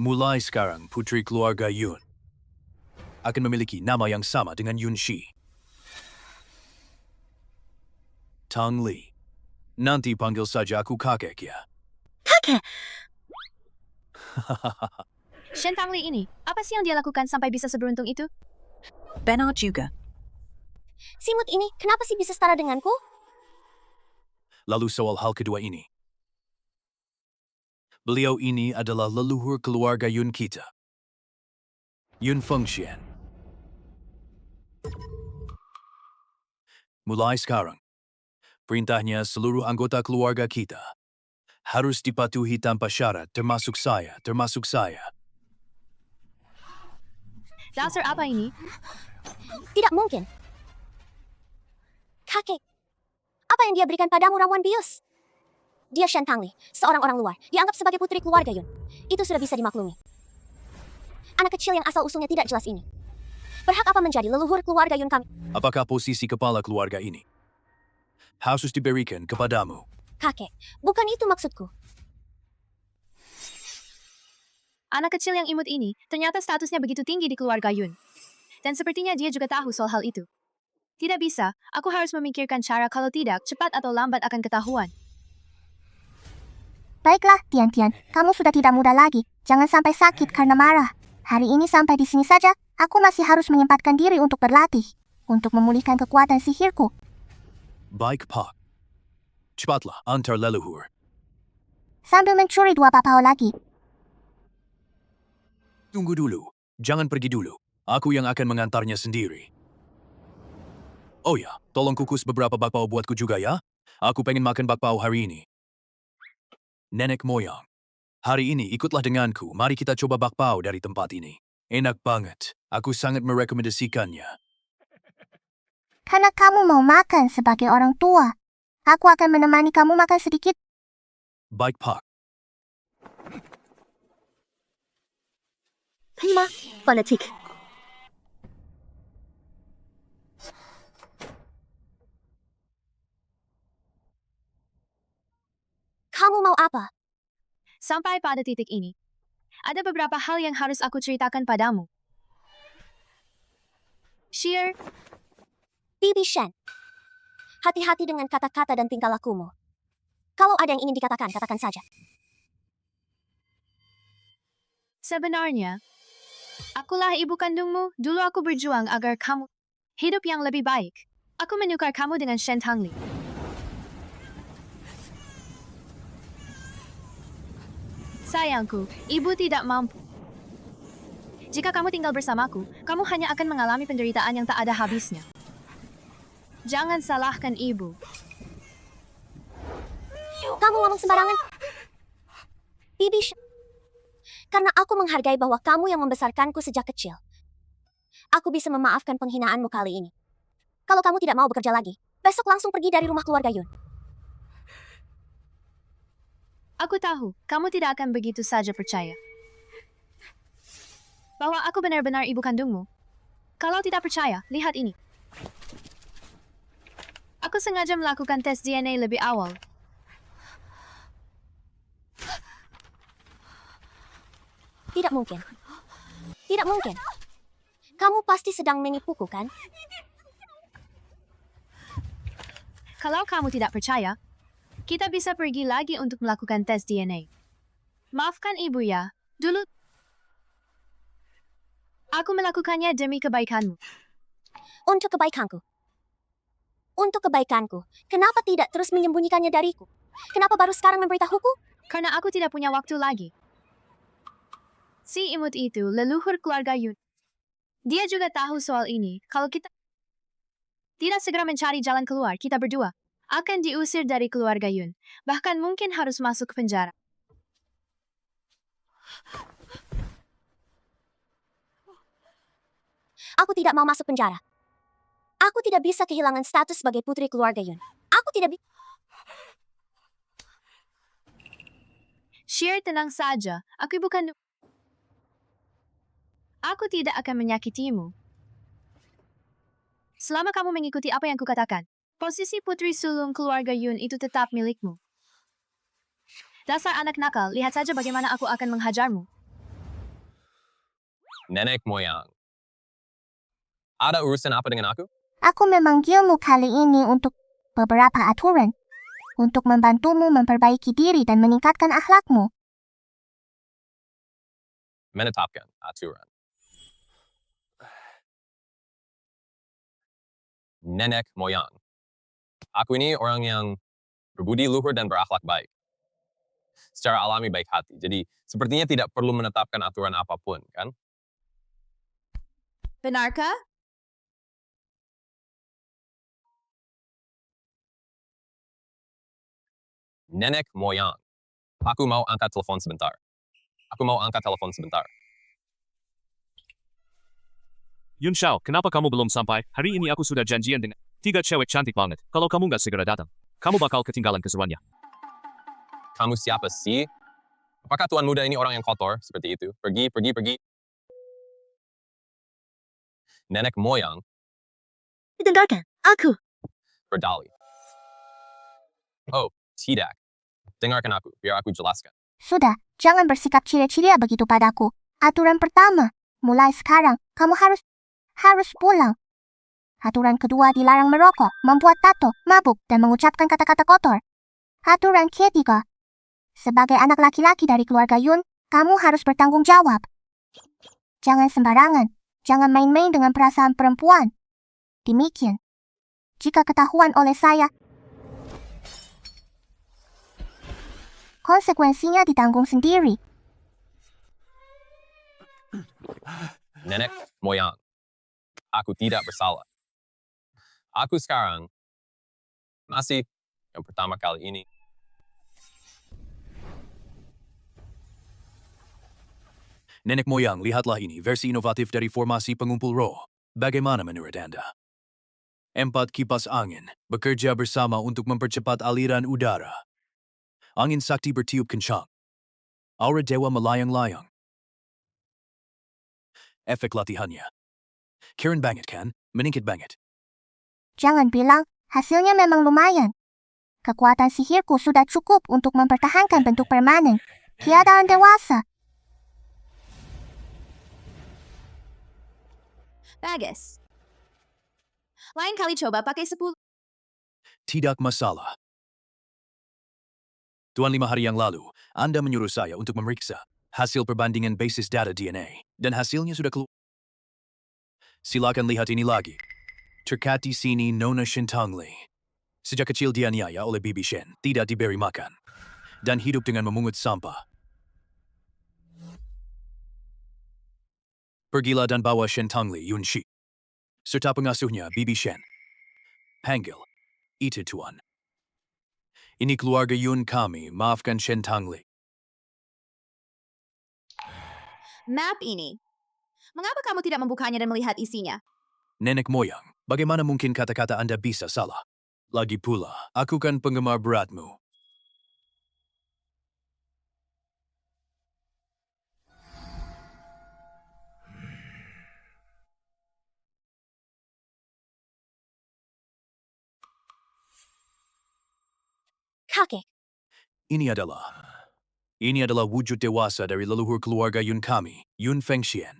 Mulai sekarang putri keluarga Yun akan memiliki nama yang sama dengan Yun Shi. Tongli. Nanti panggil saja aku kakek ya. Kakek! Shen Tangli ini, apa sih yang dia lakukan sampai bisa seberuntung itu? Benar juga. Si imut ini kenapa sih bisa setara denganku? Lalu soal hal kedua ini. Beliau ini adalah leluhur keluarga Yun kita. Yun Fengxian. Mulai sekarang, perintahnya seluruh anggota keluarga kita harus dipatuhi tanpa syarat, termasuk saya. Dasar apa ini? Tidak mungkin. Kakek, apa yang dia berikan padamu ramuan bius? Dia Shen Tangli, seorang orang luar, dianggap sebagai putri keluarga Yun. Itu sudah bisa dimaklumi. Anak kecil yang asal-usulnya tidak jelas ini. Berhak apa menjadi leluhur keluarga Yun kami? Apakah posisi kepala keluarga ini harus diberikan kepadamu? Kakek, bukan itu maksudku. Anak kecil yang imut ini, ternyata statusnya begitu tinggi di keluarga Yun. Dan sepertinya dia juga tahu soal hal itu. Tidak bisa, aku harus memikirkan cara kalau tidak, cepat atau lambat akan ketahuan. Baiklah, Tian-Tian, kamu sudah tidak muda lagi. Jangan sampai sakit karena marah. Hari ini sampai di sini saja, aku masih harus menyempatkan diri untuk berlatih. Untuk memulihkan kekuatan sihirku. Baik, Pak. Cepatlah, antar leluhur. Sambil mencuri 2 papau lagi. Tunggu dulu. Jangan pergi dulu. Aku yang akan mengantarnya sendiri. Oh ya, tolong kukus beberapa bakpao buatku juga ya. Aku pengen makan bakpao hari ini. Nenek moyang. Hari ini ikutlah denganku. Mari kita coba bakpao dari tempat ini. Enak banget. Aku sangat merekomendasikannya. Karena kamu mau makan sebagai orang tua. Aku akan menemani kamu makan sedikit. Baik, Pak. Prima, fanatik. Kamu mau apa? Sampai pada titik ini, ada beberapa hal yang harus aku ceritakan padamu. Sheer, Bibi Shen. Hati-hati dengan kata-kata dan tingkah lakumu. Kalau ada yang ingin dikatakan, katakan saja. sebenarnya, akulah ibu kandungmu. Dulu aku berjuang agar kamu hidup yang lebih baik. Aku menukar kamu dengan Shen Tangli. Sayangku, ibu tidak mampu. Jika kamu tinggal bersamaku, kamu hanya akan mengalami penderitaan yang tak ada habisnya. Jangan salahkan ibu. Kamu ngomong sembarangan. Bibi Shen. Karena aku menghargai bahwa kamu yang membesarkanku sejak kecil. Aku bisa memaafkan penghinaanmu kali ini. Kalau kamu tidak mau bekerja lagi, besok langsung pergi dari rumah keluarga Yun. Aku tahu, kamu tidak akan begitu saja percaya bahwa aku benar-benar ibu kandungmu. Kalau tidak percaya, lihat ini. Aku sengaja melakukan tes DNA lebih awal. Tidak mungkin. Tidak mungkin. Kamu pasti sedang menipuku, kan? Kalau kamu tidak percaya, kita bisa pergi lagi untuk melakukan tes DNA. Maafkan ibu ya, dulu aku melakukannya demi kebaikanmu. Untuk kebaikanku. Untuk kebaikanku. Kenapa tidak terus menyembunyikannya dariku? Kenapa baru sekarang memberitahuku? Karena aku tidak punya waktu lagi. Si imut itu leluhur keluarga Yun. Dia juga tahu soal ini. Kalau kita tidak segera mencari jalan keluar, kita berdua akan diusir dari keluarga Yun. Bahkan mungkin harus masuk ke penjara. Aku tidak mau masuk penjara. Aku tidak bisa kehilangan status sebagai putri keluarga Yun. Aku tidak bisa. Sheer, tenang saja. Aku bukan... Aku tidak akan menyakitimu. Selama kamu mengikuti apa yang kukatakan, posisi putri sulung keluarga Yun itu tetap milikmu. Dasar anak nakal, lihat saja bagaimana aku akan menghajarmu. Nenek moyang. Ada urusan apa dengan aku? Aku memanggilmu kali ini untuk beberapa aturan. Untuk membantumu memperbaiki diri dan meningkatkan akhlakmu. Menetapkan aturan. Nenek moyang. Aku ini orang yang berbudi luhur dan berakhlak baik. Secara alami baik hati. Jadi sepertinya tidak perlu menetapkan aturan apapun, kan? Benarkah? Nenek moyang. Aku mau angkat telepon sebentar. Aku mau angkat telepon sebentar. Yun Xiao, kenapa kamu belum sampai? Hari ini aku sudah janjian dengan 3 cewek cantik banget. Kalau kamu nggak segera datang, kamu bakal ketinggalan keseruannya. Kamu siapa sih? Apakah tuan muda ini orang yang kotor seperti itu? Pergi, pergi, pergi. Nenek moyang Dengarkan, aku. berdalih. Oh, tidak. Dengarkan aku, biar aku jelaskan. Sudah, jangan bersikap cilia-cilia begitu padaku. Aturan pertama, mulai sekarang, kamu harus pulang. Aturan kedua, dilarang merokok, membuat tato, mabuk, dan mengucapkan kata-kata kotor. Aturan ketiga, sebagai anak laki-laki dari keluarga Yun, kamu harus bertanggung jawab. Jangan sembarangan, jangan main-main dengan perasaan perempuan. Demikian. Jika ketahuan oleh saya, konsekuensinya ditanggung sendiri. Nenek moyang. Aku tidak bersalah. Aku sekarang masih yang pertama kali ini. Nenek moyang, lihatlah ini, versi inovatif dari formasi pengumpul roh. Bagaimana menurut Anda? 4 kipas angin bekerja bersama untuk mempercepat aliran udara. Angin sakti bertiup kencang. Aura dewa melayang-layang. Efek latihannya. Keren banget kan? Meningkat banget. Jangan bilang, hasilnya memang lumayan. Kekuatan sihirku sudah cukup untuk mempertahankan bentuk permanen. Keadaan dewasa. Bagus. Lain kali coba pakai 10. Tidak masalah. Tuan 5 hari yang lalu, Anda menyuruh saya untuk memeriksa hasil perbandingan basis data DNA, dan hasilnya sudah keluar. Silakan lihat ini lagi. Terkat di sini Nona Shintangli. Sejak kecil dianiaya oleh Bibi Shen, tidak diberi makan, dan hidup dengan memungut sampah. Pergilah dan bawa Shen Tongli Yun Shi, serta pengasuhnya Bibi Shen. Panggil. Itu Tuan. Ini keluarga Yun kami, maafkan Shen Tongli. Map ini. Mengapa kamu tidak membukanya dan melihat isinya? Nenek moyang, bagaimana mungkin kata-kata Anda bisa salah? Lagi pula, aku kan penggemar beratmu. Kakek, Ini adalah wujud dewasa dari leluhur keluarga Yun kami, Yun Fengxian.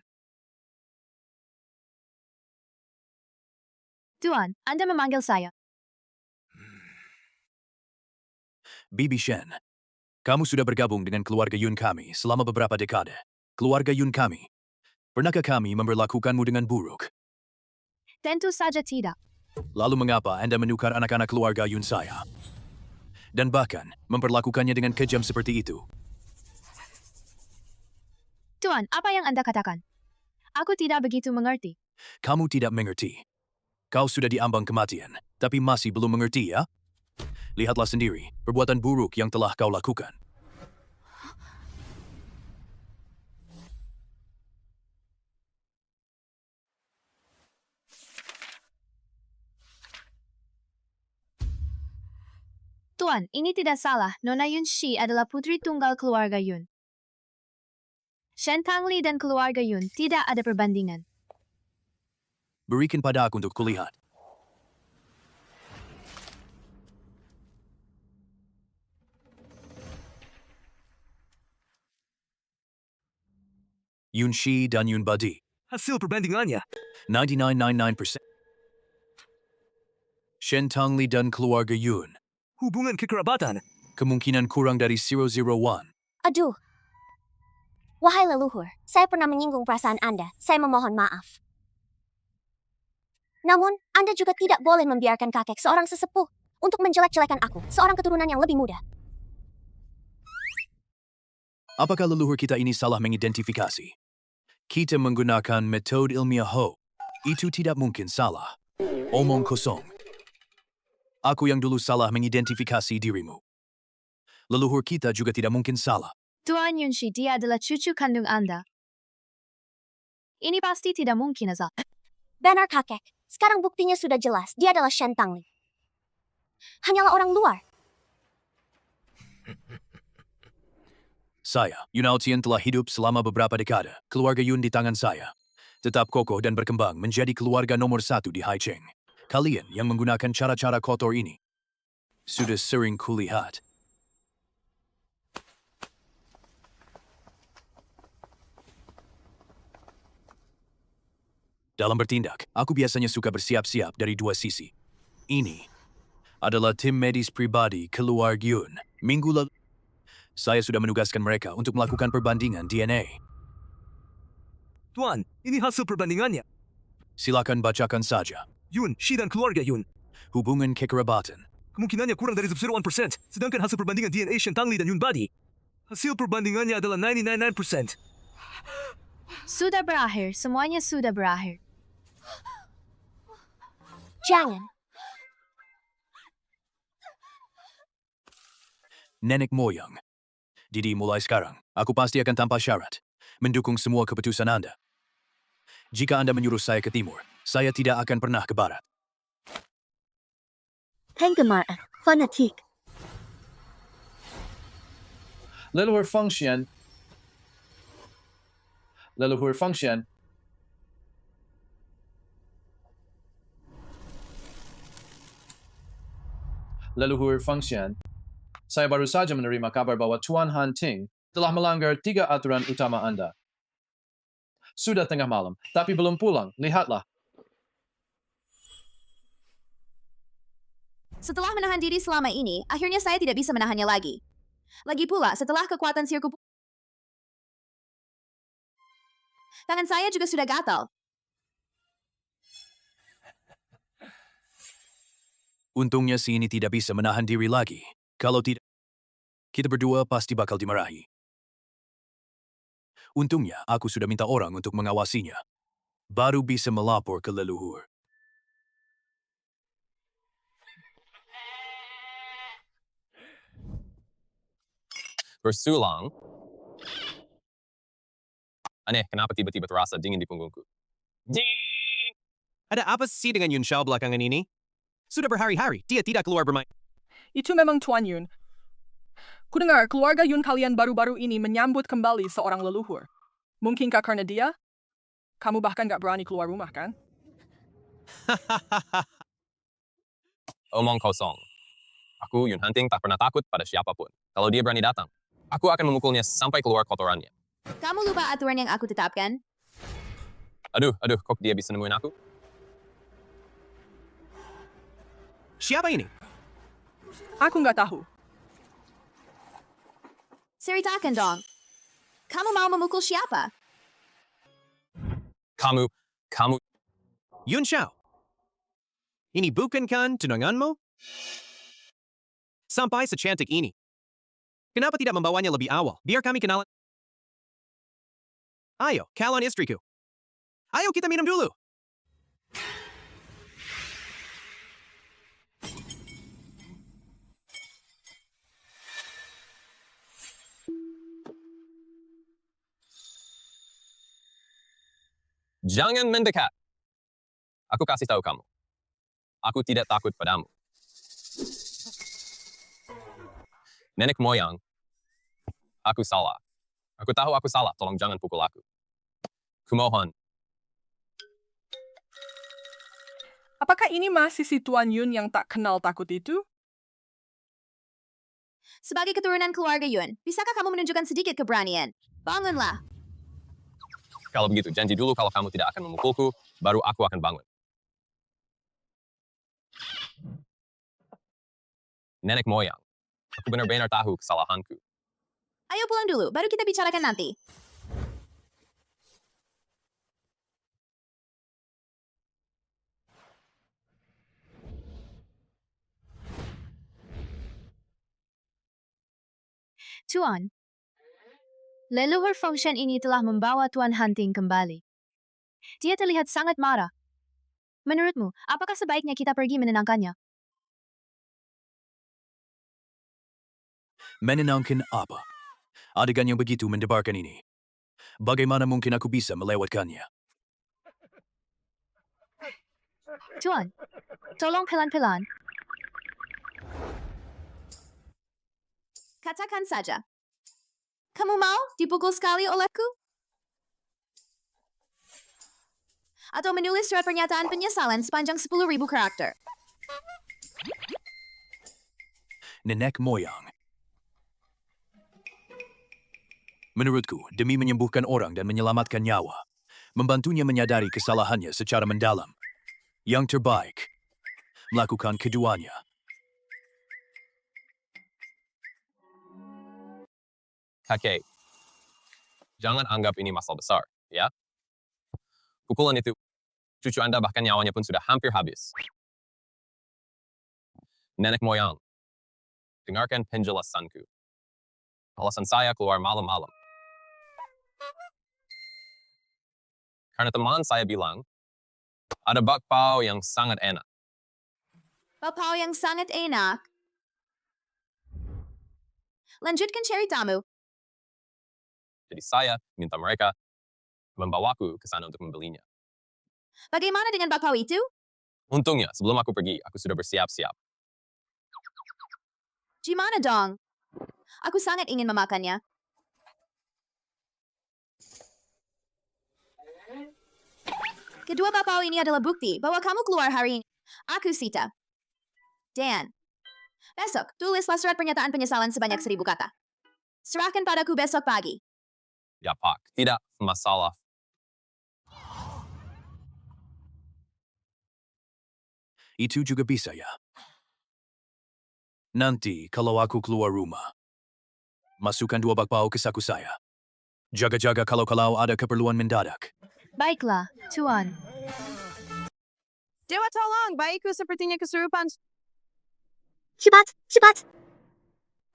Tuan, Anda memanggil saya. Bibi Shen, kamu sudah bergabung dengan keluarga Yun kami selama beberapa dekade. Keluarga Yun kami, pernahkah kami memperlakukanmu dengan buruk? Tentu saja tidak. Lalu mengapa Anda menukar anak-anak keluarga Yun saya? Dan bahkan memperlakukannya dengan kejam seperti itu. Tuan, apa yang Anda katakan? Aku tidak begitu mengerti. Kamu tidak mengerti. Kau sudah diambang kematian, tapi masih belum mengerti ya? Lihatlah sendiri perbuatan buruk yang telah kau lakukan. Tuan, ini tidak salah. Nona Yun Shi adalah putri tunggal keluarga Yun. Shen Tongli dan keluarga Yun tidak ada perbandingan. Berikan pada aku untuk kulihat. Yun Shi dan Yun Badi. Hasil perbandingannya. 99.99%. Shen Tongli dan keluarga Yun. Hubungan kekerabatan. Kemungkinan kurang dari 001. aduh. Wahai leluhur, saya pernah menyinggung perasaan Anda. Saya memohon maaf. Namun, Anda juga tidak boleh membiarkan kakek seorang sesepuh untuk menjelek-jelekan aku, seorang keturunan yang lebih muda. Apakah leluhur kita ini salah mengidentifikasi? Kita menggunakan metode ilmiah Ho. Itu tidak mungkin salah. Omong kosong. Aku yang dulu salah mengidentifikasi dirimu. Leluhur kita juga tidak mungkin salah. Tuan Yun Shi, dia adalah cucu kandung Anda. Ini pasti tidak mungkin, Azal. Benar kakek, sekarang buktinya sudah jelas. Dia adalah Shen Tongli. Hanyalah orang luar. Saya, Yun Aotian, telah hidup selama beberapa dekade. Keluarga Yun di tangan saya. Tetap kokoh dan berkembang menjadi keluarga nomor 1 di Haicheng. Kalian yang menggunakan cara-cara kotor ini sudah sering kulihat. Dalam bertindak, aku biasanya suka bersiap-siap dari dua sisi. Ini adalah tim medis pribadi keluarga Yun. Minggu lalu, saya sudah menugaskan mereka untuk melakukan perbandingan DNA. Tuan, ini hasil perbandingannya. Silakan bacakan saja. Yun, Shi dan keluarga Yun. Hubungan kekerabatan. Kemungkinannya kurang dari 0.1%, sedangkan hasil perbandingan DNA Shen Tongli dan Yun Badi. Hasil perbandingannya adalah 99%. Sudah berakhir, semuanya sudah berakhir. Jangan. Nenek moyang. Jadi mulai sekarang, aku pasti akan tanpa syarat mendukung semua keputusan Anda. Jika Anda menyuruh saya ke timur, saya tidak akan pernah ke barat. Penggemar, fanatik. Leluhur Fengxian. Leluhur Fengxian. Leluhur Fengxian. Saya baru saja menerima kabar bahwa Tuan Han Ting telah melanggar 3 aturan utama Anda. Sudah tengah malam, tapi belum pulang. Lihatlah. Setelah menahan diri selama ini, akhirnya saya tidak bisa menahannya lagi. Lagi pula, setelah kekuatan sirku, tangan saya juga sudah gatal. Untungnya si ini tidak bisa menahan diri lagi. Kalau tidak, kita berdua pasti bakal dimarahi. Untungnya, aku sudah minta orang untuk mengawasinya. Baru bisa melapor ke leluhur. Bersulang. Aneh, kenapa tiba-tiba terasa dingin di punggungku? Ding! Ada apa sih dengan Yun Xiao belakangan ini? Sudah berhari-hari, dia tidak keluar bermain. Itu memang Tuan Yun. Kudengar keluarga Yun kalian baru-baru ini menyambut kembali seorang leluhur. Mungkinkah karena dia? Kamu bahkan gak berani keluar rumah, kan? Omong kosong. Aku, Yun Hunting, tak pernah takut pada siapapun. Kalau dia berani datang, aku akan memukulnya sampai keluar kotorannya. Kamu lupa aturan yang aku tetapkan? Aduh, kok dia bisa nemuin aku? Siapa ini? Aku gak tahu. Ceritakan dong. Kamu mau memukul siapa? Kamu, Yun Xiao. Ini bukan kan tunanganmu? Sampai secantik ini. Kenapa tidak membawanya lebih awal? Biar kami kenalan. Ayo, calon istriku. Ayo kita minum dulu. jangan mendekat. Aku kasih tahu kamu. Aku tidak takut padamu. Nenek moyang, aku salah. Aku tahu aku salah, tolong jangan pukul aku. Kumohon. Apakah ini masih si Tuan Yun yang tak kenal takut itu? Sebagai keturunan keluarga Yun, bisakah kamu menunjukkan sedikit keberanian? Bangunlah. Kalau begitu, janji dulu kalau kamu tidak akan memukulku, baru aku akan bangun. Nenek moyang, aku benar-benar tahu kesalahanku. Ayo pulang dulu, baru kita bicarakan nanti. Tuan, leluhur function ini telah membawa Tuan Hunting kembali. Dia terlihat sangat marah. Menurutmu, apakah sebaiknya kita pergi menenangkannya? Menenangkan apa? Adegan yang begitu mendebarkan ini. Bagaimana mungkin aku bisa melewatkannya? Tuan, tolong pelan-pelan. Katakan saja. Kamu mau dipukul sekali olehku? Atau menulis surat pernyataan penyesalan sepanjang 10.000 karakter? Nenek moyang. Menurutku, demi menyembuhkan orang dan menyelamatkan nyawa, membantunya menyadari kesalahannya secara mendalam. Yang terbaik, melakukan keduanya. Kakek, jangan anggap ini masalah besar, ya? Pukulan itu, cucu Anda bahkan nyawanya pun sudah hampir habis. Nenek moyang, dengarkan penjelasanku. Alasan saya keluar malam-malam. Karena teman saya bilang, ada bakpao yang sangat enak. Bakpao yang sangat enak. Lanjutkan ceritamu. Jadi saya minta mereka membawaku ke sana untuk membelinya. Bagaimana dengan bakpao itu? Untungnya, sebelum aku pergi, aku sudah bersiap-siap. Gimana dong? Aku sangat ingin memakannya. Kedua bakpao ini adalah bukti bahwa kamu keluar hari ini. Aku Sita. Dan, besok tulislah surat pernyataan penyesalan sebanyak 1.000 kata. Serahkan padaku besok pagi. Ya Pak, tidak masalah. Itu juga bisa ya. Nanti, kalau aku keluar rumah, masukkan 2 bakpao ke saku saya. Jaga-jaga kalau ada keperluan mendadak. Baiklah, Tuan. Dewa tolong, bayiku sepertinya kesurupan. Cepat, cepat.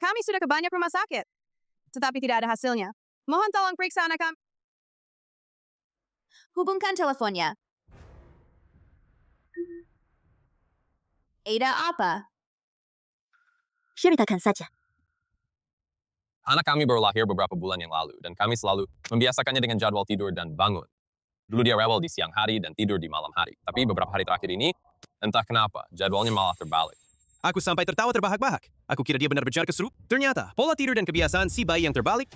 Kami sudah ke banyak rumah sakit, tetapi tidak ada hasilnya. Mohon tolong periksa anak kami. Hubungkan teleponnya. Ada apa? Ceritakan saja. Anak kami baru lahir beberapa bulan yang lalu, dan kami selalu membiasakannya dengan jadwal tidur dan bangun. Dulu dia rewel di siang hari dan tidur di malam hari. Tapi beberapa hari terakhir ini, entah kenapa, jadwalnya malah terbalik. Aku sampai tertawa terbahak-bahak. Aku kira dia benar berjalan keserup. Ternyata, pola tidur dan kebiasaan si bayi yang terbalik.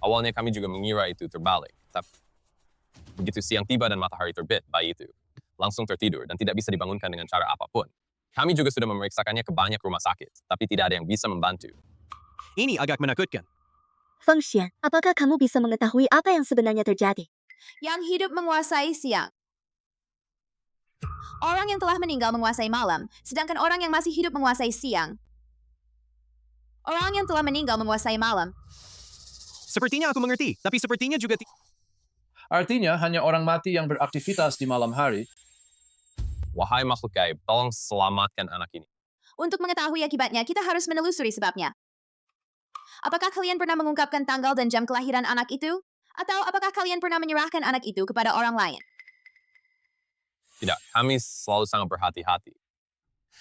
Awalnya kami juga mengira itu terbalik. Tapi begitu siang tiba dan matahari terbit, bayi itu langsung tertidur dan tidak bisa dibangunkan dengan cara apapun. Kami juga sudah memeriksakannya ke banyak rumah sakit, tapi tidak ada yang bisa membantu. Ini agak menakutkan. Feng Xian, apakah kamu bisa mengetahui apa yang sebenarnya terjadi? Yang hidup menguasai siang. Orang yang telah meninggal menguasai malam, sedangkan orang yang masih hidup menguasai siang. Orang yang telah meninggal menguasai malam. Sepertinya aku mengerti, tapi sepertinya juga Artinya, hanya orang mati yang beraktivitas di malam hari. Wahai makhluk gaib, tolong selamatkan anak ini. Untuk mengetahui akibatnya, kita harus menelusuri sebabnya. Apakah kalian pernah mengungkapkan tanggal dan jam kelahiran anak itu? Atau apakah kalian pernah menyerahkan anak itu kepada orang lain? Tidak, kami selalu sangat berhati-hati.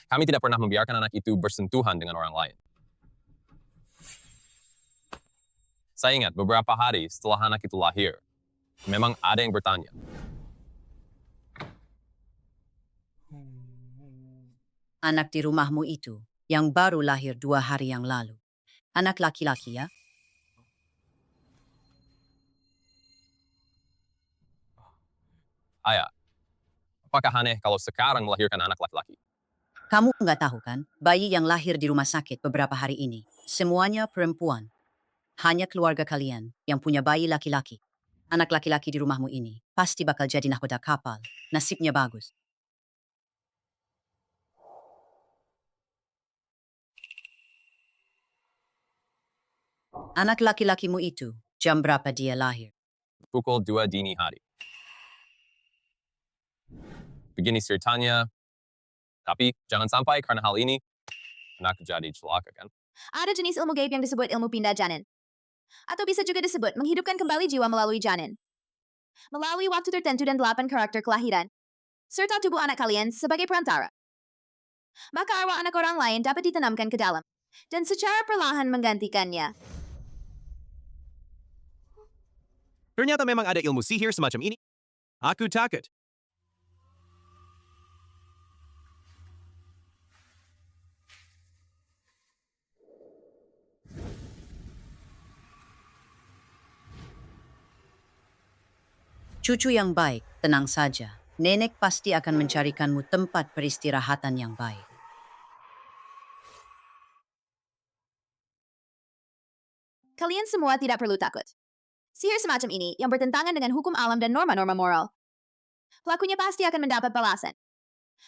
Kami tidak pernah membiarkan anak itu bersentuhan dengan orang lain. Saya ingat beberapa hari setelah anak itu lahir, memang ada yang bertanya. Anak di rumahmu itu, yang baru lahir 2 hari yang lalu. Anak laki-laki ya? Ayah, apakah aneh kalau sekarang melahirkan anak laki-laki? Kamu nggak tahu kan, bayi yang lahir di rumah sakit beberapa hari ini, semuanya perempuan. Hanya keluarga kalian yang punya bayi laki-laki. Anak laki-laki di rumahmu ini pasti bakal jadi nahkoda kapal. Nasibnya bagus. Anak laki-lakimu itu, jam berapa dia lahir? Pukul 2 dini hari. Begini ceritanya, tapi jangan sampai karena hal ini, anak jadi celaka kan? Ada jenis ilmu gaib yang disebut ilmu pindah janin. Atau bisa juga disebut menghidupkan kembali jiwa melalui janin. Melalui waktu tertentu dan 8 karakter kelahiran. Serta tubuh anak kalian sebagai perantara. Maka arwah anak orang lain dapat ditanamkan ke dalam. Dan secara perlahan menggantikannya. ternyata memang ada ilmu sihir semacam ini. Aku takut. Cucu yang baik, tenang saja. Nenek pasti akan mencarikanmu tempat peristirahatan yang baik. Kalian semua tidak perlu takut. Sihir semacam ini yang bertentangan dengan hukum alam dan norma-norma moral. Pelakunya pasti akan mendapat balasan.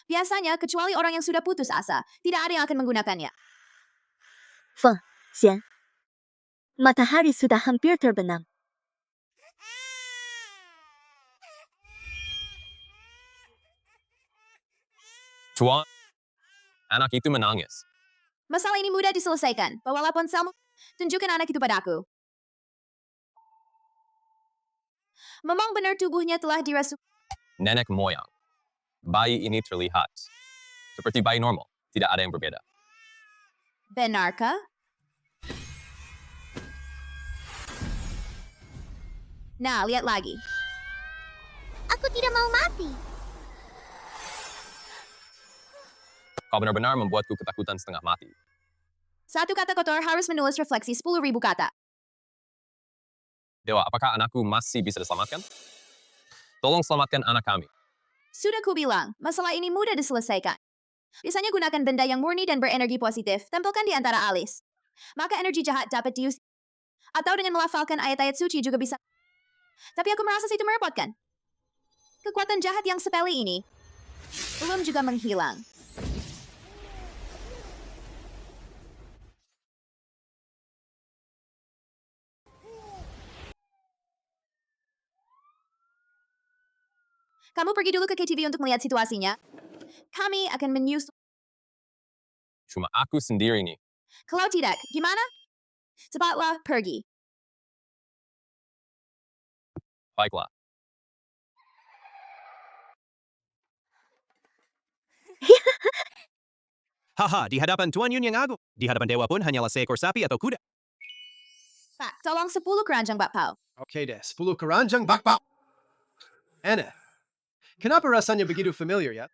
Biasanya, kecuali orang yang sudah putus asa, tidak ada yang akan menggunakannya. Feng Xian, matahari sudah hampir terbenam. Tuan, anak itu menangis. Masalah ini mudah diselesaikan. Bawalah ponselmu. Tunjukkan anak itu padaku. Memang benar tubuhnya telah dirasuki. Nenek moyang. Bayi ini terlihat seperti bayi normal. Tidak ada yang berbeda. Benarkah? Nah, lihat lagi. Aku tidak mau mati. Kau benar-benar membuatku ketakutan setengah mati. Satu kata kotor harus menulis refleksi 10.000 kata. Dewa, apakah anakku masih bisa diselamatkan? Tolong selamatkan anak kami. Sudah kubilang, masalah ini mudah diselesaikan. Biasanya gunakan benda yang murni dan berenergi positif, tempelkan di antara alis. Maka energi jahat dapat diusir. Atau dengan melafalkan ayat-ayat suci juga bisa. Tapi aku merasa itu merepotkan. Kekuatan jahat yang sepele ini belum juga menghilang. Kamu pergi dulu ke KTV untuk melihat situasinya. Kami akan menyusul. Cuma aku sendiri nih. Kalau tidak, gimana? Cepatlah pergi. Baiklah. Haha, di hadapan Tuan Yun yang agung. Di hadapan dewa pun hanyalah seekor sapi atau kuda. Pak, tolong 10 keranjang bakpao. Oke deh, 10 keranjang bakpao. Anna, kenapa rasanya begitu familiar ya?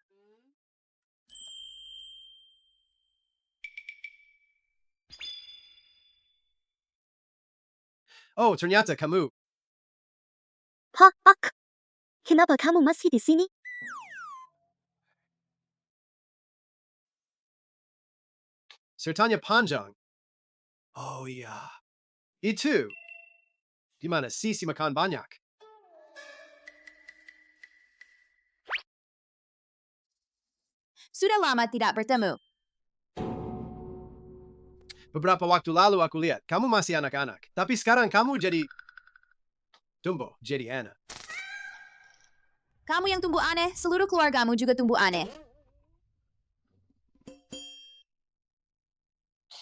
Oh, ternyata kamu. Pak, kenapa kamu masih di sini? Sertanya panjang. Oh iya. Itu. Di mana sisi makan banyak. Sudah lama tidak bertemu. Beberapa waktu lalu aku lihat kamu masih anak-anak. Tapi sekarang kamu jadi... tumbuh jadi Anna. Kamu yang tumbuh aneh, seluruh keluargamu juga tumbuh aneh.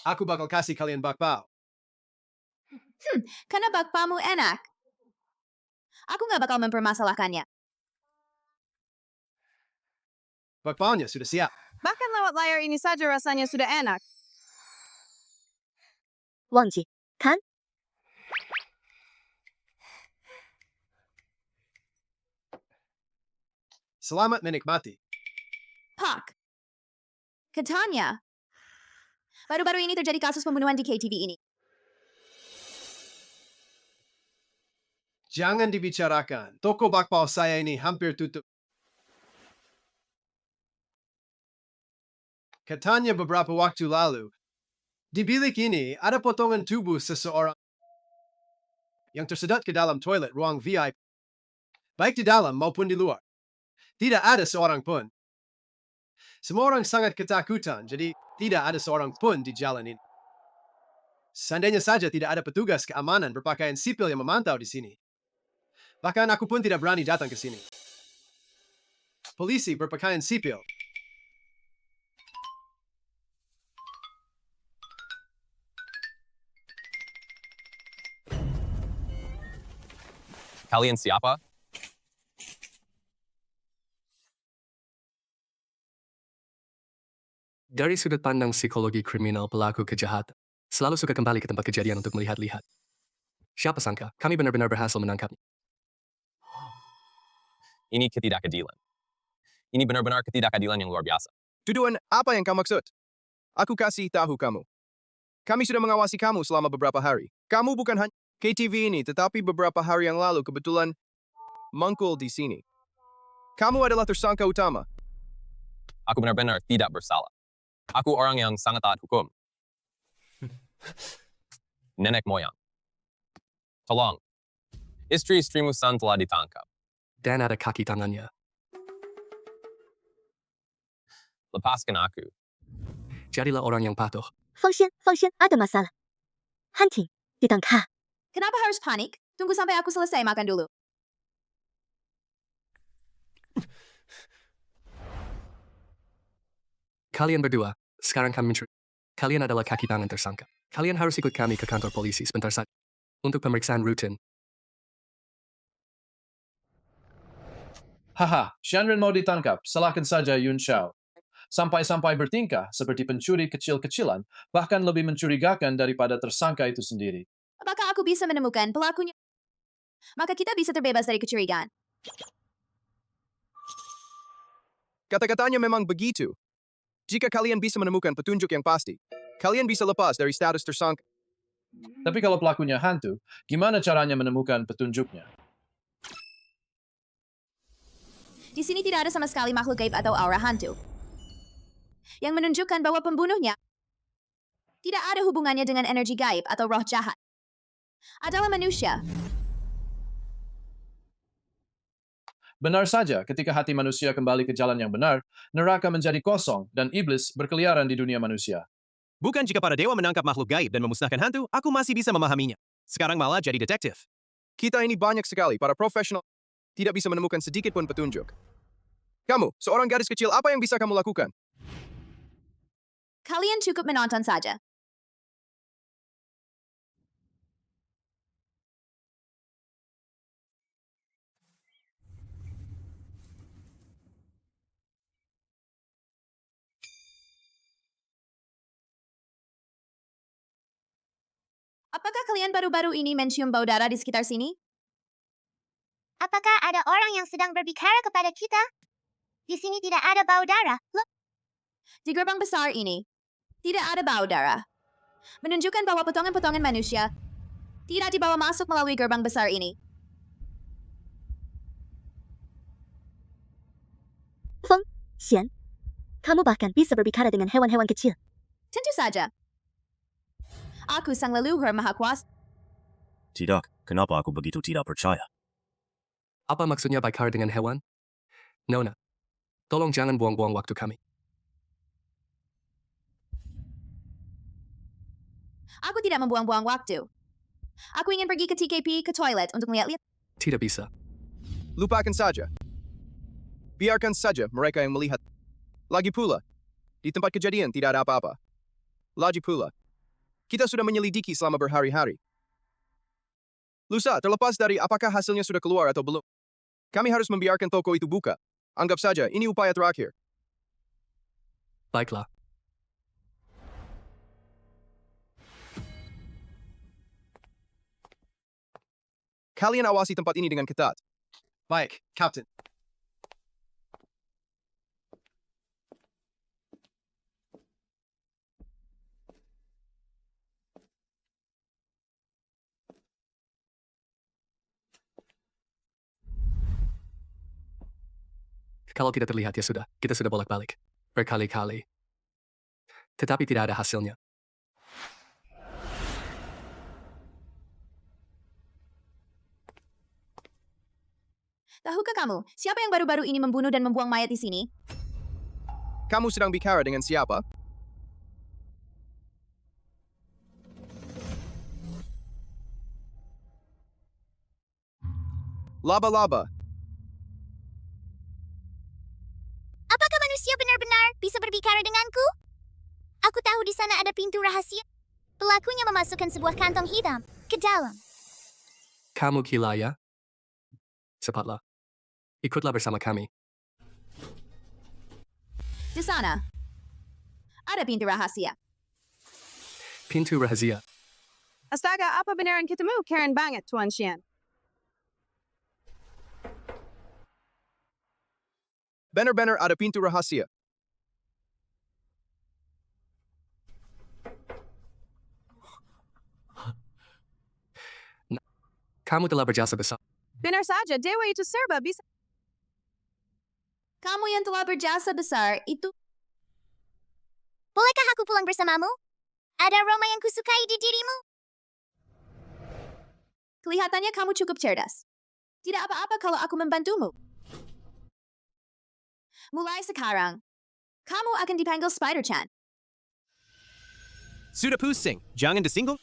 Aku bakal kasih kalian bakpao. Karena bakpamu enak. Aku nggak bakal mempermasalahkannya. Bakpaonya sudah siap. Bahkan lewat layar ini saja rasanya sudah enak. 忘记看 Selamat menikmati. Pak. Katanya. Baru-baru ini terjadi kasus pembunuhan di KTV ini. Jangan dibicarakan. Toko bakpao saya ini hampir tutup. Katanya beberapa waktu lalu, di bilik ini ada potongan tubuh seseorang yang tersedot ke dalam toilet ruang VIP, baik di dalam maupun di luar. Tidak ada seorang pun. Semua orang sangat ketakutan, jadi tidak ada seorang pun di jalan ini. Seandainya saja tidak ada petugas keamanan berpakaian sipil yang memantau di sini. Bahkan aku pun tidak berani datang ke sini. Polisi berpakaian sipil. Kalian siapa? Dari sudut pandang psikologi kriminal pelaku kejahatan, selalu suka kembali ke tempat kejadian untuk melihat-lihat. Siapa sangka, kami benar-benar berhasil menangkapnya. Ini ketidakadilan. Ini benar-benar ketidakadilan yang luar biasa. Tuduhan apa yang kau maksud? Aku kasih tahu kamu. Kami sudah mengawasi kamu selama beberapa hari. Kamu bukan hanya KTV ini, tetapi beberapa hari yang lalu kebetulan mangkul di sini. Kamu adalah tersangka utama. Aku benar-benar tidak bersalah. Aku orang yang sangat taat hukum. Nenek moyang. Tolong. Istri-istrimu San telah ditangkap. Dan ada kaki tangannya. Lepaskan aku. Jadilah orang yang patuh. 放心，ada masalah. Hunting, ditangkap. Kenapa harus panik? Tunggu sampai aku selesai makan dulu. Kalian berdua, sekarang kami mencuri. Kalian adalah kaki tangan tersangka. Kalian harus ikut kami ke kantor polisi sebentar saja. Untuk pemeriksaan rutin. Haha, Shanren mau ditangkap, salahkan saja Yun Xiao. Sampai-sampai bertingkah seperti pencuri kecil-kecilan, bahkan lebih mencurigakan daripada tersangka itu sendiri. Apakah aku bisa menemukan pelakunya? Maka kita bisa terbebas dari kecurigaan. Kata-katanya memang begitu. Jika kalian bisa menemukan petunjuk yang pasti, kalian bisa lepas dari status tersangka. Tapi kalau pelakunya hantu, gimana caranya menemukan petunjuknya? Di sini tidak ada sama sekali makhluk gaib atau aura hantu. Yang menunjukkan bahwa pembunuhnya tidak ada hubungannya dengan energi gaib atau roh jahat. Adalah manusia. Benar saja, ketika hati manusia kembali ke jalan yang benar, neraka menjadi kosong dan iblis berkeliaran di dunia manusia. Bukan jika para dewa menangkap makhluk gaib dan memusnahkan hantu, aku masih bisa memahaminya. Sekarang malah jadi detektif. Kita ini banyak sekali para profesional tidak bisa menemukan sedikit pun petunjuk. Kamu, seorang gadis kecil, apa yang bisa kamu lakukan? Kalian cukup menonton saja. Apakah kalian baru-baru ini mencium bau darah di sekitar sini? Apakah ada orang yang sedang berbicara kepada kita? Di sini tidak ada bau darah. Loh, Di gerbang besar ini, tidak ada bau darah. Menunjukkan bahwa potongan-potongan manusia tidak dibawa masuk melalui gerbang besar ini. Feng Xian, kamu bahkan bisa berbicara dengan hewan-hewan kecil. Tentu saja. Aku sang leluhur maha kuasa. Tidak, kenapa aku begitu tidak percaya? Apa maksudnya bicara dengan hewan? Nona, tolong jangan buang-buang waktu kami. Aku tidak membuang-buang waktu. Aku ingin pergi ke TKP, ke toilet untuk melihat-lihat. Tidak bisa. Lupakan saja. Biarkan saja mereka yang melihat. Lagi pula, di tempat kejadian tidak ada apa-apa. Lagi pula, kita sudah menyelidiki selama berhari-hari. Lusa, terlepas dari apakah hasilnya sudah keluar atau belum, kami harus membiarkan toko itu buka. Anggap saja ini upaya terakhir. Baiklah. Kalian awasi tempat ini dengan ketat. Baik, Captain. Kalau tidak terlihat ya sudah, kita sudah bolak-balik. Berkali-kali. Tetapi tidak ada hasilnya. Tahukah kamu, siapa yang baru-baru ini membunuh dan membuang mayat di sini? Kamu sedang bicara dengan siapa? Laba-laba. apakah manusia benar-benar bisa berbicara denganku? Aku tahu di sana ada pintu rahasia. Pelakunya memasukkan sebuah kantong hitam ke dalam. Kamu gila ya? Cepatlah. Ikutlah bersama kami. Di sana, ada pintu rahasia. Pintu rahasia. Astaga, apa benaran ketemu? Karen banget, Tuan Xian. Benar-benar ada pintu rahasia. Kamu telah berjasa besar. Benar saja, dewa itu serba bisa. Kamu yang telah berjasa besar itu. Bolehkah aku pulang bersamamu? Ada aroma yang kusukai di dirimu. Kelihatannya kamu cukup cerdas. Tidak apa-apa kalau aku membantumu. Mulai sekarang, kamu akan dipanggil Spider-Chan. Sudah pusing, jangan disinggung.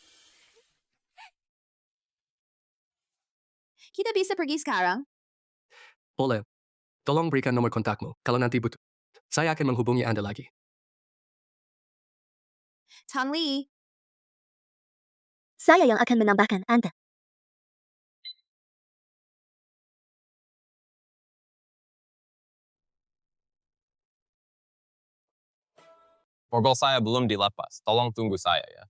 Kita bisa pergi sekarang. Boleh. Tolong berikan nomor kontakmu. Kalau nanti butuh, saya akan menghubungi Anda lagi. Tang Li, Saya yang akan menambahkan Anda. Borgol saya belum dilepas. Tolong tunggu saya ya.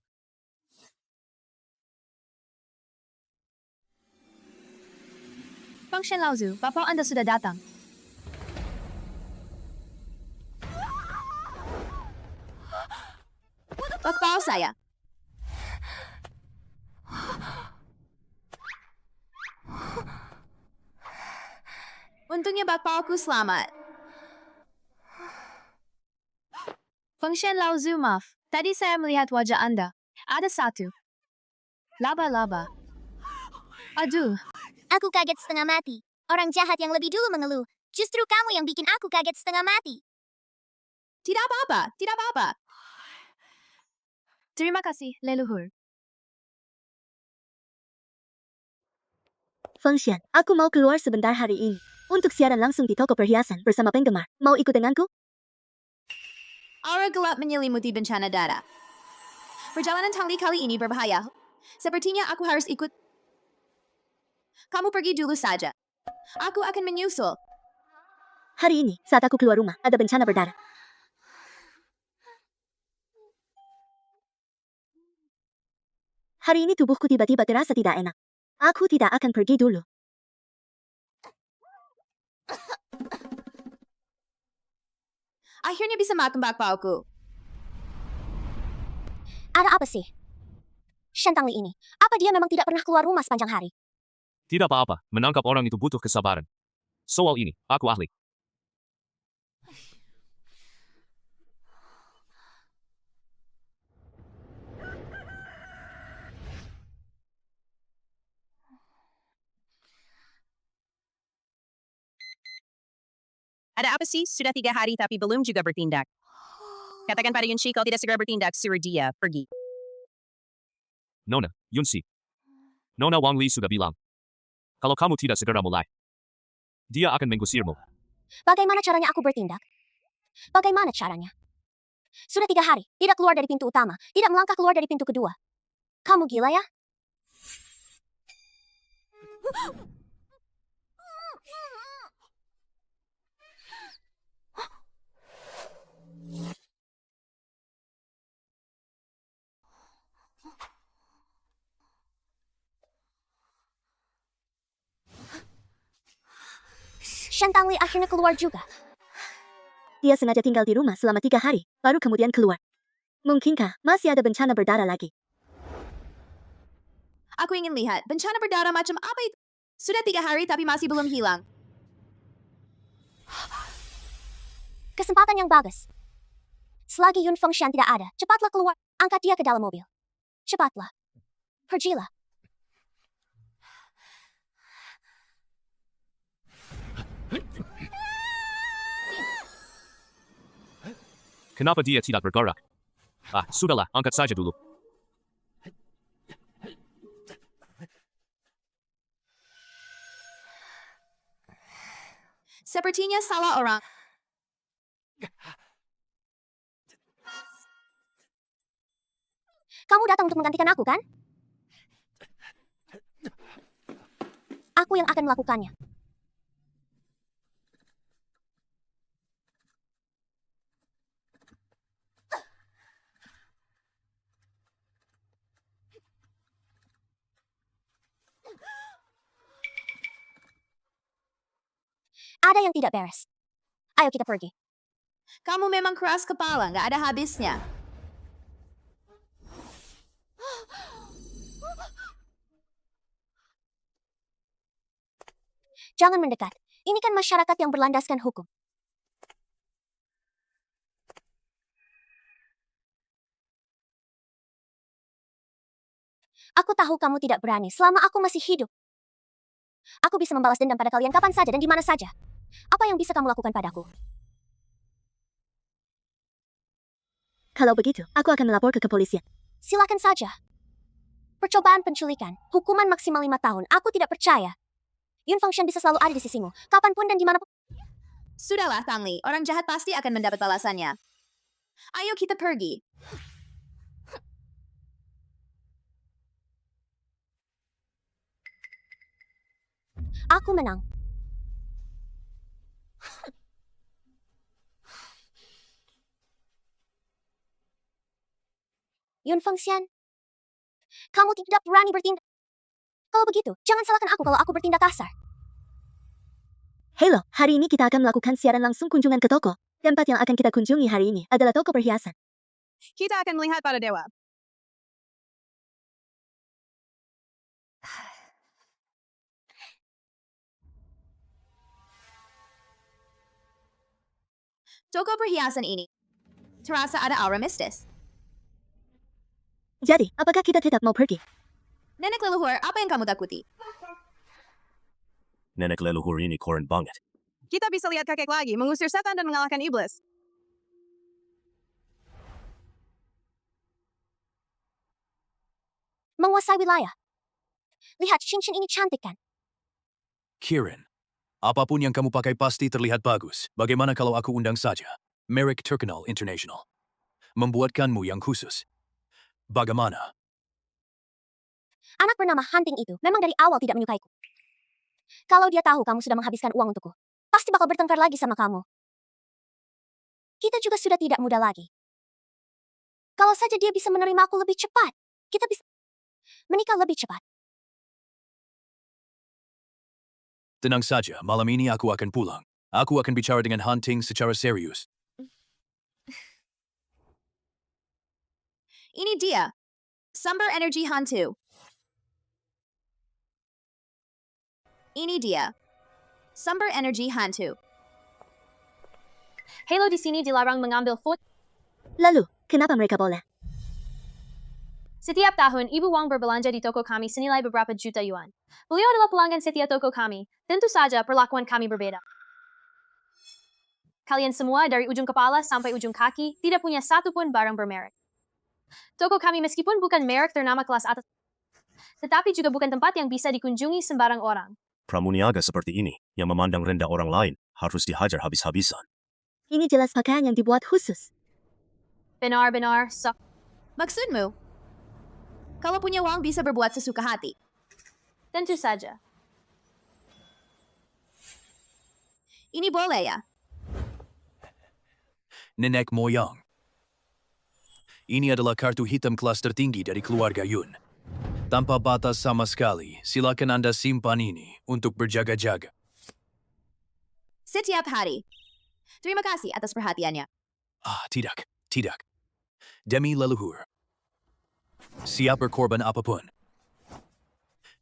Function Lauzu, Bapak Anda sudah datang. Bakpao saya. Untungnya bakpaoku selamat. Function Lauzu, maaf. Tadi saya melihat wajah Anda. Ada satu. Laba-laba. Aduh, Aku kaget setengah mati. Orang jahat yang lebih dulu mengeluh. Justru kamu yang bikin aku kaget setengah mati. tidak apa-apa, tidak apa-apa. Terima kasih, leluhur. Feng Xian, aku mau keluar sebentar hari ini. Untuk siaran langsung di toko perhiasan bersama penggemar. Mau ikut denganku? Aura gelap menyelimuti bencana darah. Perjalanan Tang Li kali ini berbahaya. Sepertinya aku harus ikut. Kamu pergi dulu saja. Aku akan menyusul. Hari ini, saat aku keluar rumah, ada bencana berdarah. Hari ini tubuhku tiba-tiba terasa tidak enak. Aku tidak akan pergi dulu. Akhirnya bisa matembak pauku. Ada apa sih? Shentangli ini, apa dia memang tidak pernah keluar rumah sepanjang hari? Tidak apa-apa, menangkap orang itu butuh kesabaran. Soal ini, aku ahli. Ada apa sih? Sudah 3 hari tapi belum juga bertindak. Katakan pada Yunshi kalau tidak segera bertindak, suruh dia pergi. Nona, Yunsi. Nona Wang Li sudah bilang. Kalau kamu tidak segera mulai, dia akan mengusirmu. Bagaimana caranya aku bertindak? Bagaimana caranya? Sudah 3 hari, tidak keluar dari pintu utama, tidak melangkah keluar dari pintu kedua. Kamu gila ya? Shentangli akhirnya keluar juga. Dia sengaja tinggal di rumah selama 3 hari, baru kemudian keluar. Mungkinkah masih ada bencana berdarah lagi? Aku ingin lihat, bencana berdarah macam apa itu? Sudah 3 hari tapi masih belum hilang. Kesempatan yang bagus. Selagi Yun Fengshan tidak ada, cepatlah keluar, angkat dia ke dalam mobil. Cepatlah. Pergilah. Kenapa dia tidak bergerak? Ah, sudahlah, angkat saja dulu. Sepertinya salah orang. Kamu datang untuk menggantikan aku, kan? Aku yang akan melakukannya. Ada yang tidak beres. Ayo kita pergi. Kamu memang keras kepala, nggak ada habisnya. Jangan mendekat. Ini kan masyarakat yang berlandaskan hukum. Aku tahu kamu tidak berani selama aku masih hidup. Aku bisa membalas dendam pada kalian kapan saja dan di mana saja. Apa yang bisa kamu lakukan padaku? Kalau begitu, aku akan melapor ke kepolisian. Silakan saja. Percobaan penculikan, hukuman maksimal 5 tahun. Aku tidak percaya. Yun Fengshan bisa selalu ada di sisimu, kapanpun dan dimanapun. Sudahlah, Tangli. Orang jahat pasti akan mendapat balasannya. Ayo kita pergi. Aku menang. Yun Fengshan, kamu tidak berani bertindak. Kalau begitu, jangan salahkan aku kalau aku bertindak kasar. Halo, hari ini kita akan melakukan siaran langsung kunjungan ke toko. Tempat yang akan kita kunjungi hari ini adalah toko perhiasan. Kita akan melihat pada dewa. Toko perhiasan ini terasa ada aura mistis. Jadi, apakah kita tetap mau pergi? Nenek leluhur, apa yang kamu takuti? Nenek leluhur ini koren banget. Kita bisa lihat kakek lagi mengusir setan dan mengalahkan iblis. Menguasai wilayah. Lihat, cincin ini cantik kan? Kirin, apapun yang kamu pakai pasti terlihat bagus. Bagaimana kalau aku undang saja? Merek terkenal international. Membuatkanmu yang khusus. Bagaimana? Anak bernama Hunting itu memang dari awal tidak menyukaiku. Kalau dia tahu kamu sudah menghabiskan uang untukku, pasti bakal bertengkar lagi sama kamu. Kita juga sudah tidak muda lagi. Kalau saja dia bisa menerima aku lebih cepat, kita bisa... menikah lebih cepat. Tenang saja, malam ini aku akan pulang. Aku akan bicara dengan Hunting secara serius. Ini dia. Sumber Energy Hantu. Ini dia. Sumber Energy Hantu. Halo di sini dilarang mengambil foto. Lalu, kenapa mereka boleh? Setiap tahun, Ibu Wang berbelanja di toko kami senilai beberapa juta yuan. Beliau adalah pelanggan setia toko kami. Tentu saja perlakuan kami berbeda. Kalian semua dari ujung kepala sampai ujung kaki tidak punya satupun barang bermerek. Toko kami meskipun bukan merek ternama kelas atas, tetapi juga bukan tempat yang bisa dikunjungi sembarang orang. Pramuniaga seperti ini, yang memandang rendah orang lain, harus dihajar habis-habisan. Ini jelas pakaian yang dibuat khusus. Benar-benar sok. Maksudmu? Kalau punya uang bisa berbuat sesuka hati. Tentu saja. Ini boleh ya? Nenek moyang. Ini adalah kartu hitam kelas tertinggi dari keluarga Yun. Tanpa batas sama sekali, silakan Anda simpan ini untuk berjaga-jaga. Setiap hari. Terima kasih atas perhatiannya. Tidak. Demi leluhur. Siap berkorban apapun.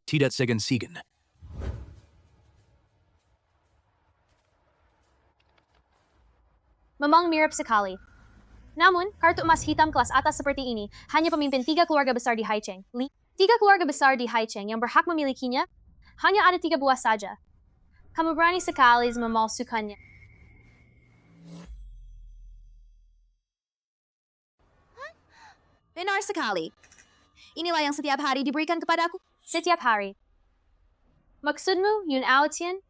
Tidak segan-segan. Memang mirip sekali. Namun, kartu emas hitam kelas atas seperti ini hanya pemimpin 3 keluarga besar di Haicheng. 3 keluarga besar di Haicheng yang berhak memilikinya, hanya ada 3 buah saja. Kamu berani sekali memalsukannya. Benar sekali. Inilah yang setiap hari diberikan kepadaku. Setiap hari. Maksudmu, Yun Aotian?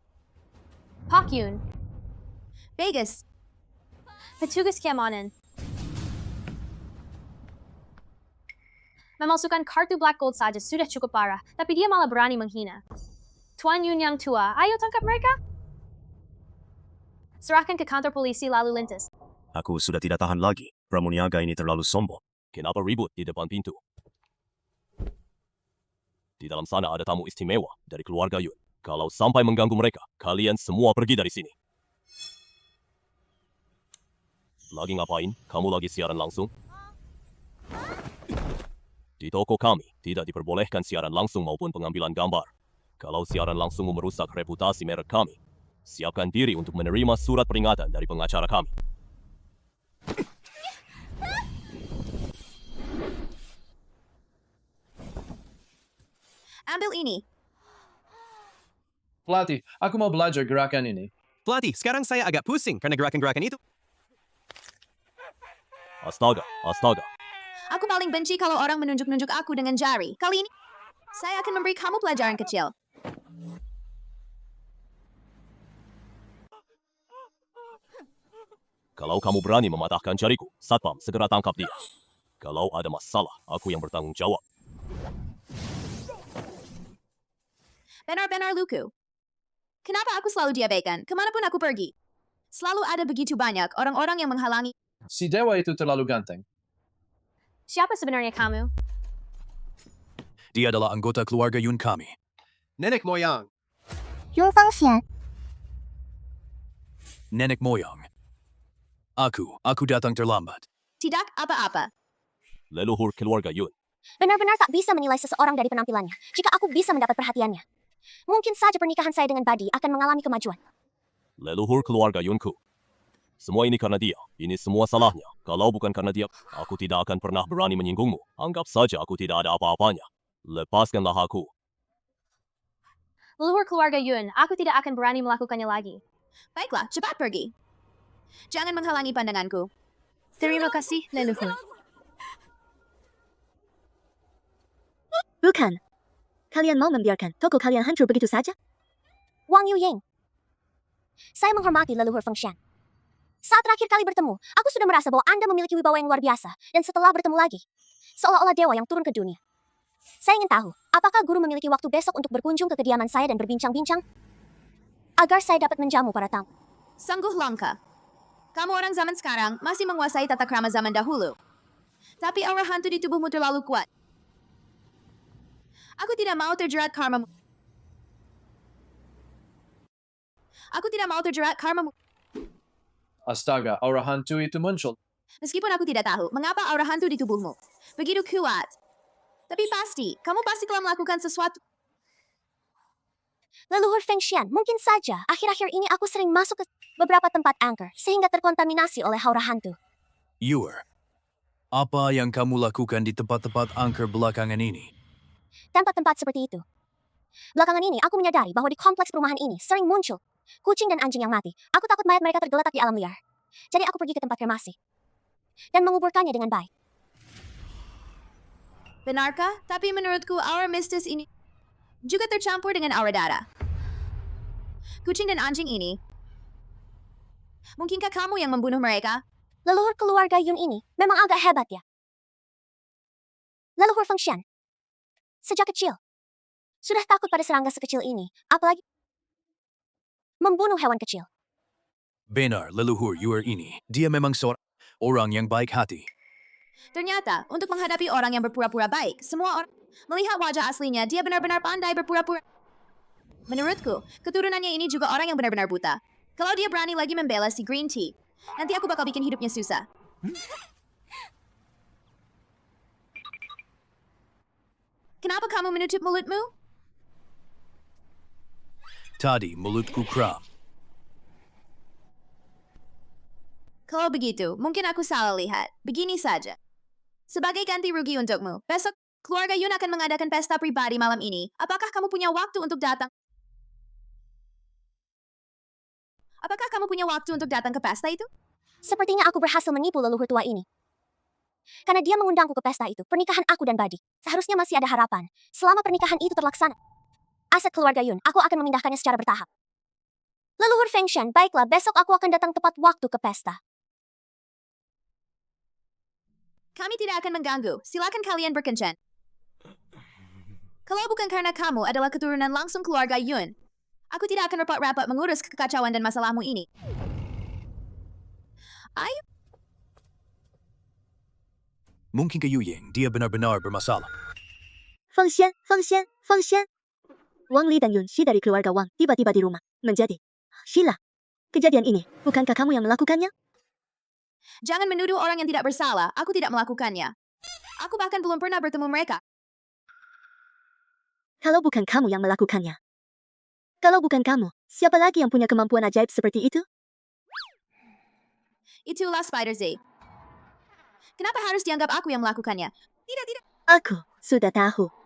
Pak Yun. Vegas. Petugas keamanan. Memalsukan kartu black gold saja sudah cukup parah, tapi dia malah berani menghina. Tuan Yun yang tua, ayo tangkap mereka. Serahkan ke kantor polisi lalu lintas. Aku sudah tidak tahan lagi. Pramuniaga ini terlalu sombong. Kenapa ribut di depan pintu? Di dalam sana ada tamu istimewa dari keluarga Yun. Kalau sampai mengganggu mereka, kalian semua pergi dari sini. Lagi ngapain? Kamu lagi siaran langsung? Di toko kami, tidak diperbolehkan siaran langsung maupun pengambilan gambar. Kalau siaran langsung merusak reputasi merek kami, siapkan diri untuk menerima surat peringatan dari pengacara kami. Ambil ini. Pelatih, aku mau belajar gerakan ini. Pelatih, sekarang saya agak pusing karena gerakan-gerakan itu. Astaga. Aku paling benci kalau orang menunjuk-nunjuk aku dengan jari. Kali ini, saya akan memberi kamu pelajaran kecil. Kalau kamu berani mematahkan jariku, Satpam segera tangkap dia. Kalau ada masalah, aku yang bertanggung jawab. Benar-benar lucu. Kenapa aku selalu diabaikan? Kemanapun aku pergi. Selalu ada begitu banyak orang-orang yang menghalangi. Si dewa itu terlalu ganteng. Siapa sebenarnya kamu? Dia adalah anggota keluarga Yun kami. Nenek moyang. Yung Fangxian, Nenek moyang. Aku datang terlambat. Tidak apa-apa. Leluhur keluarga Yun. benar-benar tak bisa menilai seseorang dari penampilannya. Jika aku bisa mendapat perhatiannya, mungkin saja pernikahan saya dengan Buddy akan mengalami kemajuan. Leluhur keluarga Yunku. Semua ini karena dia. Ini semua salahnya. Kalau bukan karena dia, aku tidak akan pernah berani menyinggungmu. Anggap saja aku tidak ada apa-apanya. Lepaskanlah aku. Leluhur keluarga Yun, aku tidak akan berani melakukannya lagi. Baiklah, cepat pergi. Jangan menghalangi pandanganku. Terima kasih, leluhur. Bukan. Kalian mau membiarkan toko kalian hancur begitu saja? Wang Yuying. Saya menghormati leluhur Fengshan. Saat terakhir kali bertemu, aku sudah merasa bahwa Anda memiliki wibawa yang luar biasa, dan setelah bertemu lagi, seolah-olah dewa yang turun ke dunia. Saya ingin tahu, apakah guru memiliki waktu besok untuk berkunjung ke kediaman saya dan berbincang-bincang? Agar saya dapat menjamu para tamu. Sungguh langka. Kamu orang zaman sekarang masih menguasai tata krama zaman dahulu. Tapi aura hantu di tubuhmu terlalu kuat. Aku tidak mau terjerat karmamu. Aku tidak mau terjerat karmamu. Astaga, aura hantu itu muncul. Meskipun aku tidak tahu mengapa aura hantu di tubuhmu begitu kuat. Tapi pasti, kamu pasti telah melakukan sesuatu. Leluhur Fengshan, mungkin saja akhir-akhir ini aku sering masuk ke beberapa tempat angker sehingga terkontaminasi oleh aura hantu. Yuer, apa yang kamu lakukan di tempat-tempat angker belakangan ini? Tempat-tempat seperti itu. Belakangan ini aku menyadari bahwa di kompleks perumahan ini sering muncul kucing dan anjing yang mati. Aku takut mayat mereka tergeletak di alam liar. Jadi aku pergi ke tempat kremasi dan menguburkannya dengan baik. Benarkah? Tapi menurutku aura mistis ini juga tercampur dengan aura darah. Kucing dan anjing ini, mungkinkah kamu yang membunuh mereka? Leluhur keluarga Yun ini memang agak hebat ya. Leluhur Fengshan, sejak kecil sudah takut pada serangga sekecil ini, apalagi membunuh hewan kecil. Benar, leluhur Yuer ini. Dia memang seorang orang yang baik hati. Ternyata, untuk menghadapi orang yang berpura-pura baik, semua orang melihat wajah aslinya, dia benar-benar pandai berpura-pura. Menurutku, keturunannya ini juga orang yang benar-benar buta. Kalau dia berani lagi membela si Green Tea, nanti aku bakal bikin hidupnya susah. Kenapa kamu menutup mulutmu? Tadi mulutku kram. Kalau begitu, mungkin aku salah lihat. Begini saja. Sebagai ganti rugi untukmu, besok keluarga Yun akan mengadakan pesta pribadi malam ini. Apakah kamu punya waktu untuk datang? Apakah kamu punya waktu untuk datang ke pesta itu? Sepertinya aku berhasil menipu leluhur tua ini. Karena dia mengundangku ke pesta itu, pernikahan aku dan Buddy. Seharusnya masih ada harapan. Selama pernikahan itu terlaksana, aset keluarga Yun, aku akan memindahkannya secara bertahap. Leluhur Fengshan, baiklah, besok aku akan datang tepat waktu ke pesta. Kami tidak akan mengganggu. Silakan kalian berkencan. Kalau bukan karena kamu adalah keturunan langsung keluarga Yun, aku tidak akan rapat-rapat mengurus kekacauan dan masalahmu ini. Ayo. Mungkin ke Yuying, dia benar-benar bermasalah. Fengshan, Fengshan, Fengshan. Wang Li dan Yun Shi dari keluarga Wang tiba-tiba di rumah. Menjadi Sheila. Kejadian ini, bukankah kamu yang melakukannya? Jangan menuduh orang yang tidak bersalah. Aku tidak melakukannya. Aku bahkan belum pernah bertemu mereka. Kalau bukan kamu yang melakukannya. Kalau bukan kamu, siapa lagi yang punya kemampuan ajaib seperti itu? Itulah Spider Z. Kenapa harus dianggap aku yang melakukannya? Tidak, tidak. Aku sudah tahu.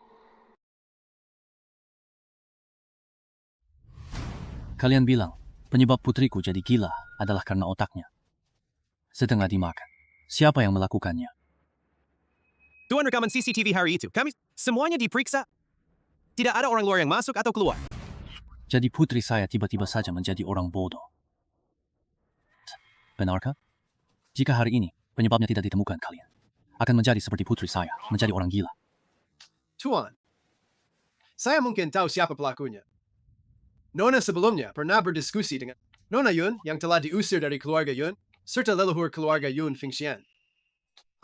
Kalian bilang, penyebab putriku jadi gila adalah karena otaknya. Setengah dimakan. Siapa yang melakukannya? Tuan rekaman CCTV hari itu. Kami semuanya diperiksa. Tidak ada orang luar yang masuk atau keluar. Jadi putri saya tiba-tiba saja menjadi orang bodoh. Benarkah? Jika hari ini penyebabnya tidak ditemukan kalian, akan menjadi seperti putri saya, menjadi orang gila. Tuan, saya mungkin tahu siapa pelakunya. Nona sebelumnya pernah berdiskusi dengan Nona Yun yang telah diusir dari keluarga Yun, serta leluhur keluarga Yun Fengshan.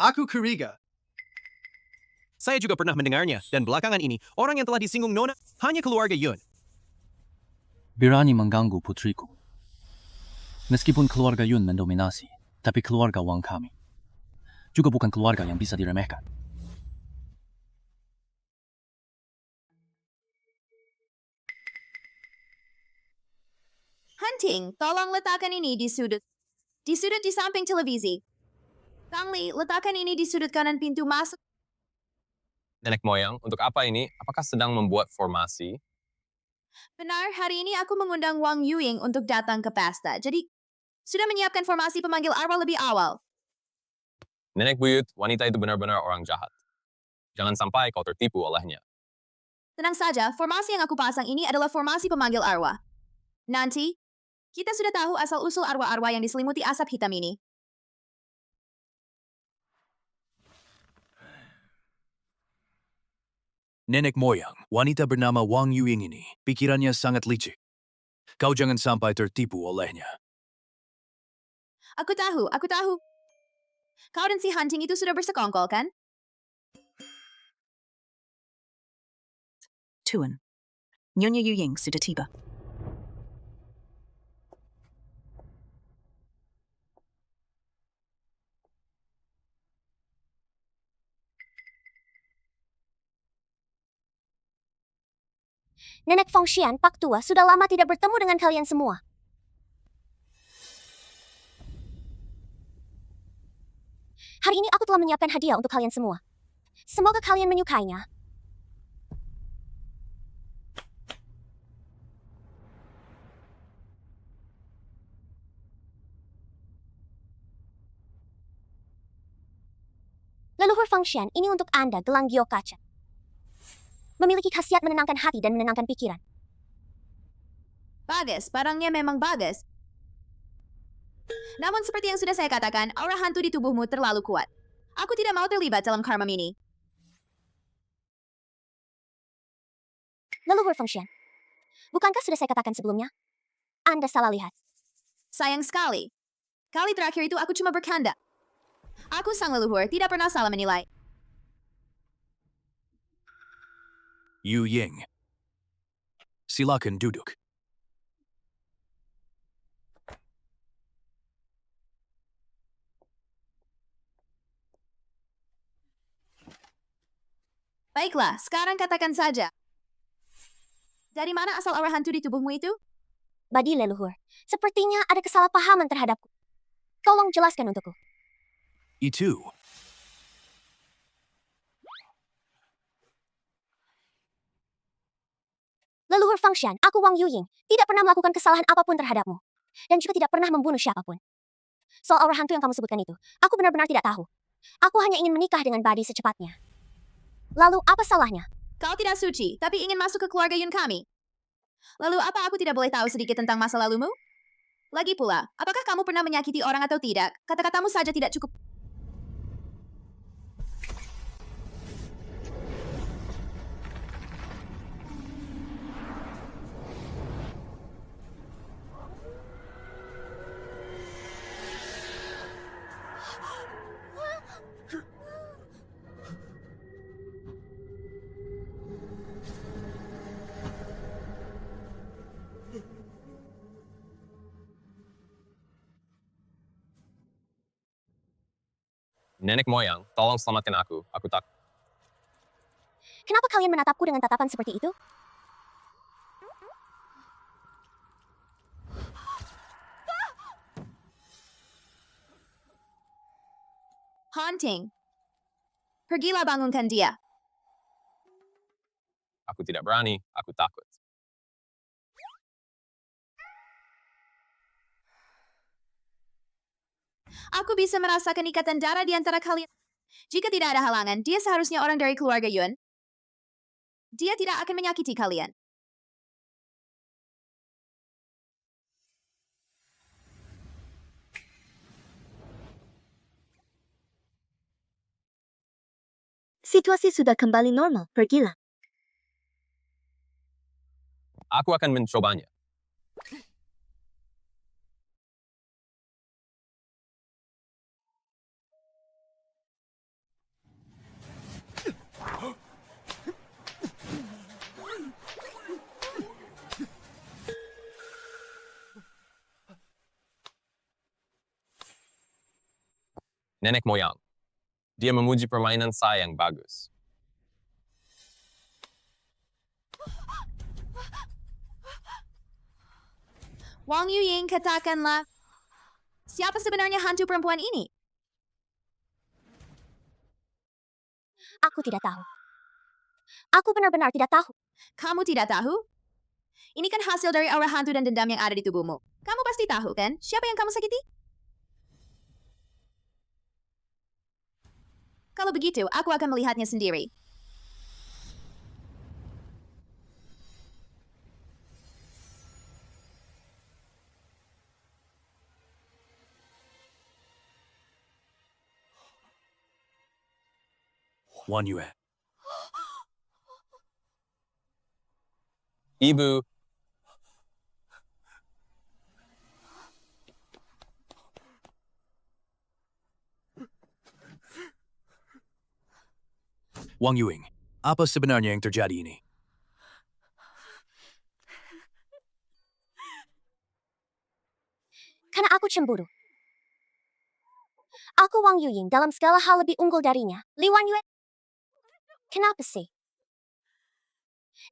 Aku curiga. Saya juga pernah mendengarnya, dan belakangan ini, orang yang telah disinggung Nona hanya keluarga Yun. Berani mengganggu putriku. Meskipun keluarga Yun mendominasi, tapi keluarga Wang kami juga bukan keluarga yang bisa diremehkan. Hunting, tolong letakkan ini di sudut. Di sudut di samping televisi. Kang Li, letakkan ini di sudut kanan pintu masuk. Nenek moyang, untuk apa ini? Apakah sedang membuat formasi? Benar, hari ini aku mengundang Wang Yuying untuk datang ke pesta. Jadi, sudah menyiapkan formasi pemanggil arwah lebih awal. Nenek buyut, wanita itu benar-benar orang jahat. Jangan sampai kau tertipu olehnya. Tenang saja, formasi yang aku pasang ini adalah formasi pemanggil arwah. Nanti, kita sudah tahu asal-usul arwah-arwah yang diselimuti asap hitam ini. Nenek moyang, wanita bernama Wang Yuying ini, pikirannya sangat licik. Kau jangan sampai tertipu olehnya. Aku tahu, aku tahu. Kau dan si Hunting itu sudah bersekongkol, kan? Tuan. Nyonya Yuying sudah tiba. Nenek Fengxian, Pak Tua, sudah lama tidak bertemu dengan kalian semua. Hari ini aku telah menyiapkan hadiah untuk kalian semua. Semoga kalian menyukainya. Leluhur Fengxian, ini untuk Anda, gelang giok kaca. Memiliki khasiat menenangkan hati dan menenangkan pikiran. Bagus, barangnya memang bagus. Namun seperti yang sudah saya katakan, aura hantu di tubuhmu terlalu kuat. Aku tidak mau terlibat dalam karma ini. Leluhur Fengxian, bukankah sudah saya katakan sebelumnya? Anda salah lihat. Sayang sekali. Kali terakhir itu aku cuma bercanda. Aku sang leluhur tidak pernah salah menilai. Yu Ying. Silakan duduk. Baiklah, sekarang katakan saja. Dari mana asal aura hantu di tubuhmu itu? Badi leluhur, sepertinya ada kesalahpahaman terhadapku. Tolong jelaskan untukku. Itu. Leluhur Fengxian, aku Wang Yuying, tidak pernah melakukan kesalahan apapun terhadapmu. Dan juga tidak pernah membunuh siapapun. Soal aura hantu yang kamu sebutkan itu, aku benar-benar tidak tahu. Aku hanya ingin menikah dengan Badi secepatnya. Lalu apa salahnya? Kau tidak suci, tapi ingin masuk ke keluarga Yun kami. Lalu apa aku tidak boleh tahu sedikit tentang masa lalumu? Lagi pula, apakah kamu pernah menyakiti orang atau tidak? Kata-katamu saja tidak cukup. Nenek moyang, tolong selamatkan aku. Aku tak... Kenapa kalian menatapku dengan tatapan seperti itu? Haunting. Pergilah bangunkan dia. Aku tidak berani, aku takut. Aku bisa merasakan ikatan darah di antara kalian. Jika tidak ada halangan, dia seharusnya orang dari keluarga Yun. Dia tidak akan menyakiti kalian. Situasi sudah kembali normal, pergilah. Aku akan mencobanya. Nenek moyang. Dia memuji permainan saya yang bagus. Wang Yuying, katakanlah, siapa sebenarnya hantu perempuan ini? Aku tidak tahu. Aku benar-benar tidak tahu. Kamu tidak tahu? Ini kan hasil dari aura hantu dan dendam yang ada di tubuhmu. Kamu pasti tahu kan, siapa yang kamu sakiti? Kalau begitu, aku akan melihatnya sendiri. Wan Yue. Ibu, Wang Yuing, apa sebenarnya yang terjadi ini? Aku cemburu. Aku Wang Yuying dalam segala hal lebih unggul darinya. Li Wan Yue. Kenapa sih?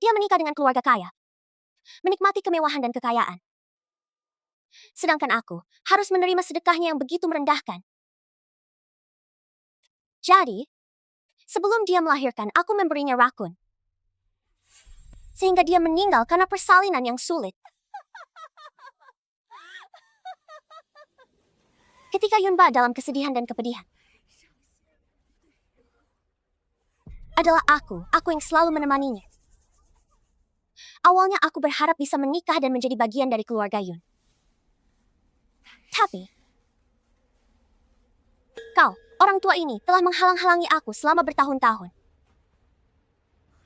Dia menikah dengan keluarga kaya. Menikmati kemewahan dan kekayaan. Sedangkan aku harus menerima sedekahnya yang begitu merendahkan. Jadi, sebelum dia melahirkan, aku memberinya rakun. Sehingga dia meninggal karena persalinan yang sulit. Ketika Yunba dalam kesedihan dan kepedihan, adalah aku yang selalu menemaninya. Awalnya aku berharap bisa menikah dan menjadi bagian dari keluarga Yun. Tapi, kau, orang tua ini, telah menghalang-halangi aku selama bertahun-tahun.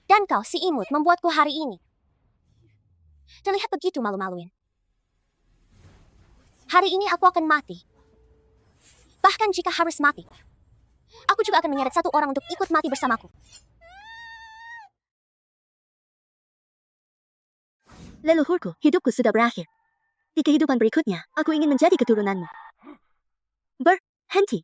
Dan kau, si imut, membuatku hari ini terlihat begitu malu-maluin. Hari ini aku akan mati. Bahkan jika harus mati, aku juga akan menyeret satu orang untuk ikut mati bersamaku. Leluhurku, hidupku sudah berakhir. Di kehidupan berikutnya, aku ingin menjadi keturunanmu. Berhenti.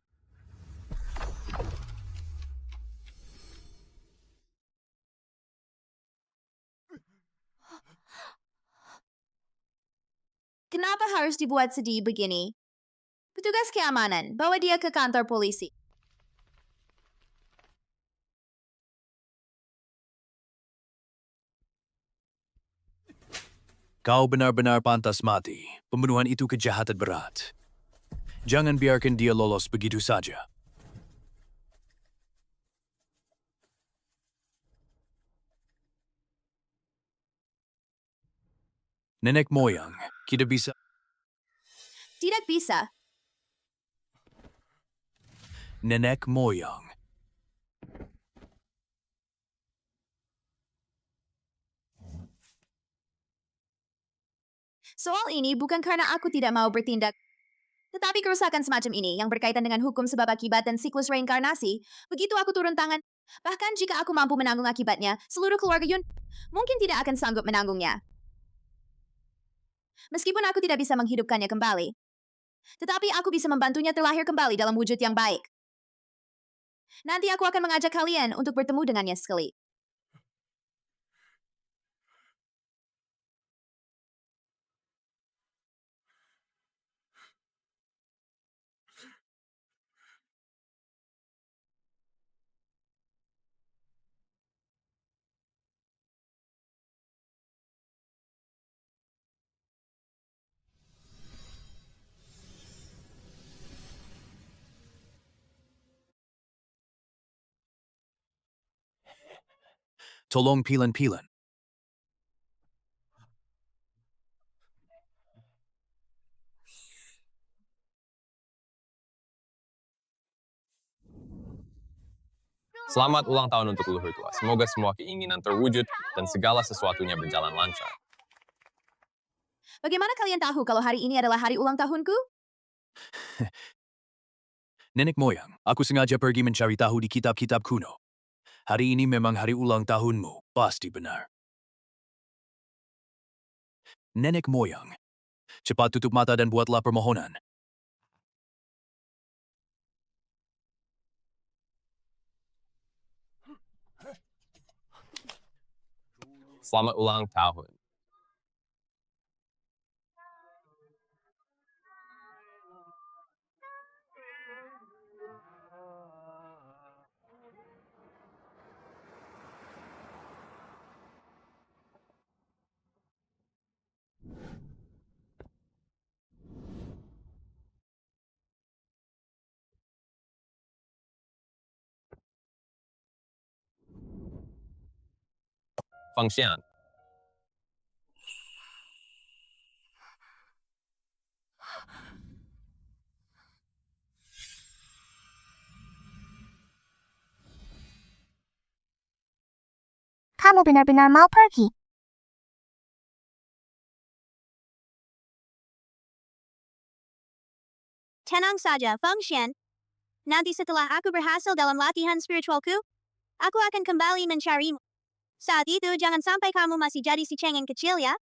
Kenapa harus dibuat sedih begini? Petugas keamanan, bawa dia ke kantor polisi. Kau benar-benar pantas mati. Pembunuhan itu kejahatan berat. Jangan biarkan dia lolos begitu saja. Nenek moyang, kita bisa... Tidak bisa. Nenek moyang. Soal ini bukan karena aku tidak mau bertindak. Tetapi kerusakan semacam ini yang berkaitan dengan hukum sebab akibat dan siklus reinkarnasi, begitu aku turun tangan, bahkan jika aku mampu menanggung akibatnya, seluruh keluarga Yun mungkin tidak akan sanggup menanggungnya. Meskipun aku tidak bisa menghidupkannya kembali, tetapi aku bisa membantunya terlahir kembali dalam wujud yang baik. Nanti aku akan mengajak kalian untuk bertemu dengannya sekali. Tolong pilan-pilan. Selamat ulang tahun untuk leluhur tua. Semoga semua keinginan terwujud dan segala sesuatunya berjalan lancar. Bagaimana kalian tahu kalau hari ini adalah hari ulang tahunku? Nenek moyang, aku sengaja pergi mencari tahu di kitab-kitab kuno. Hari ini memang hari ulang tahunmu, pasti benar. Nenek moyang, cepat tutup mata dan buatlah permohonan. Selamat ulang tahun. Fengxian. Kamu benar-benar mau pergi. Tenang saja, Fengxian. Nanti setelah aku berhasil dalam latihan spiritualku, aku akan kembali mencarimu. Saat itu jangan sampai kamu masih jadi si cengeng kecil ya.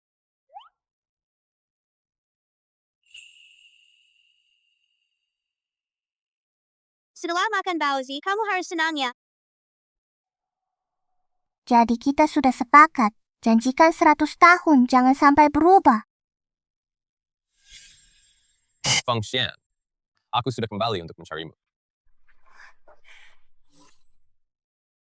Setelah makan Baozi, kamu harus senang ya. Jadi kita sudah sepakat. Janjikan 100 tahun, jangan sampai berubah. Feng Xian, aku sudah kembali untuk mencarimu.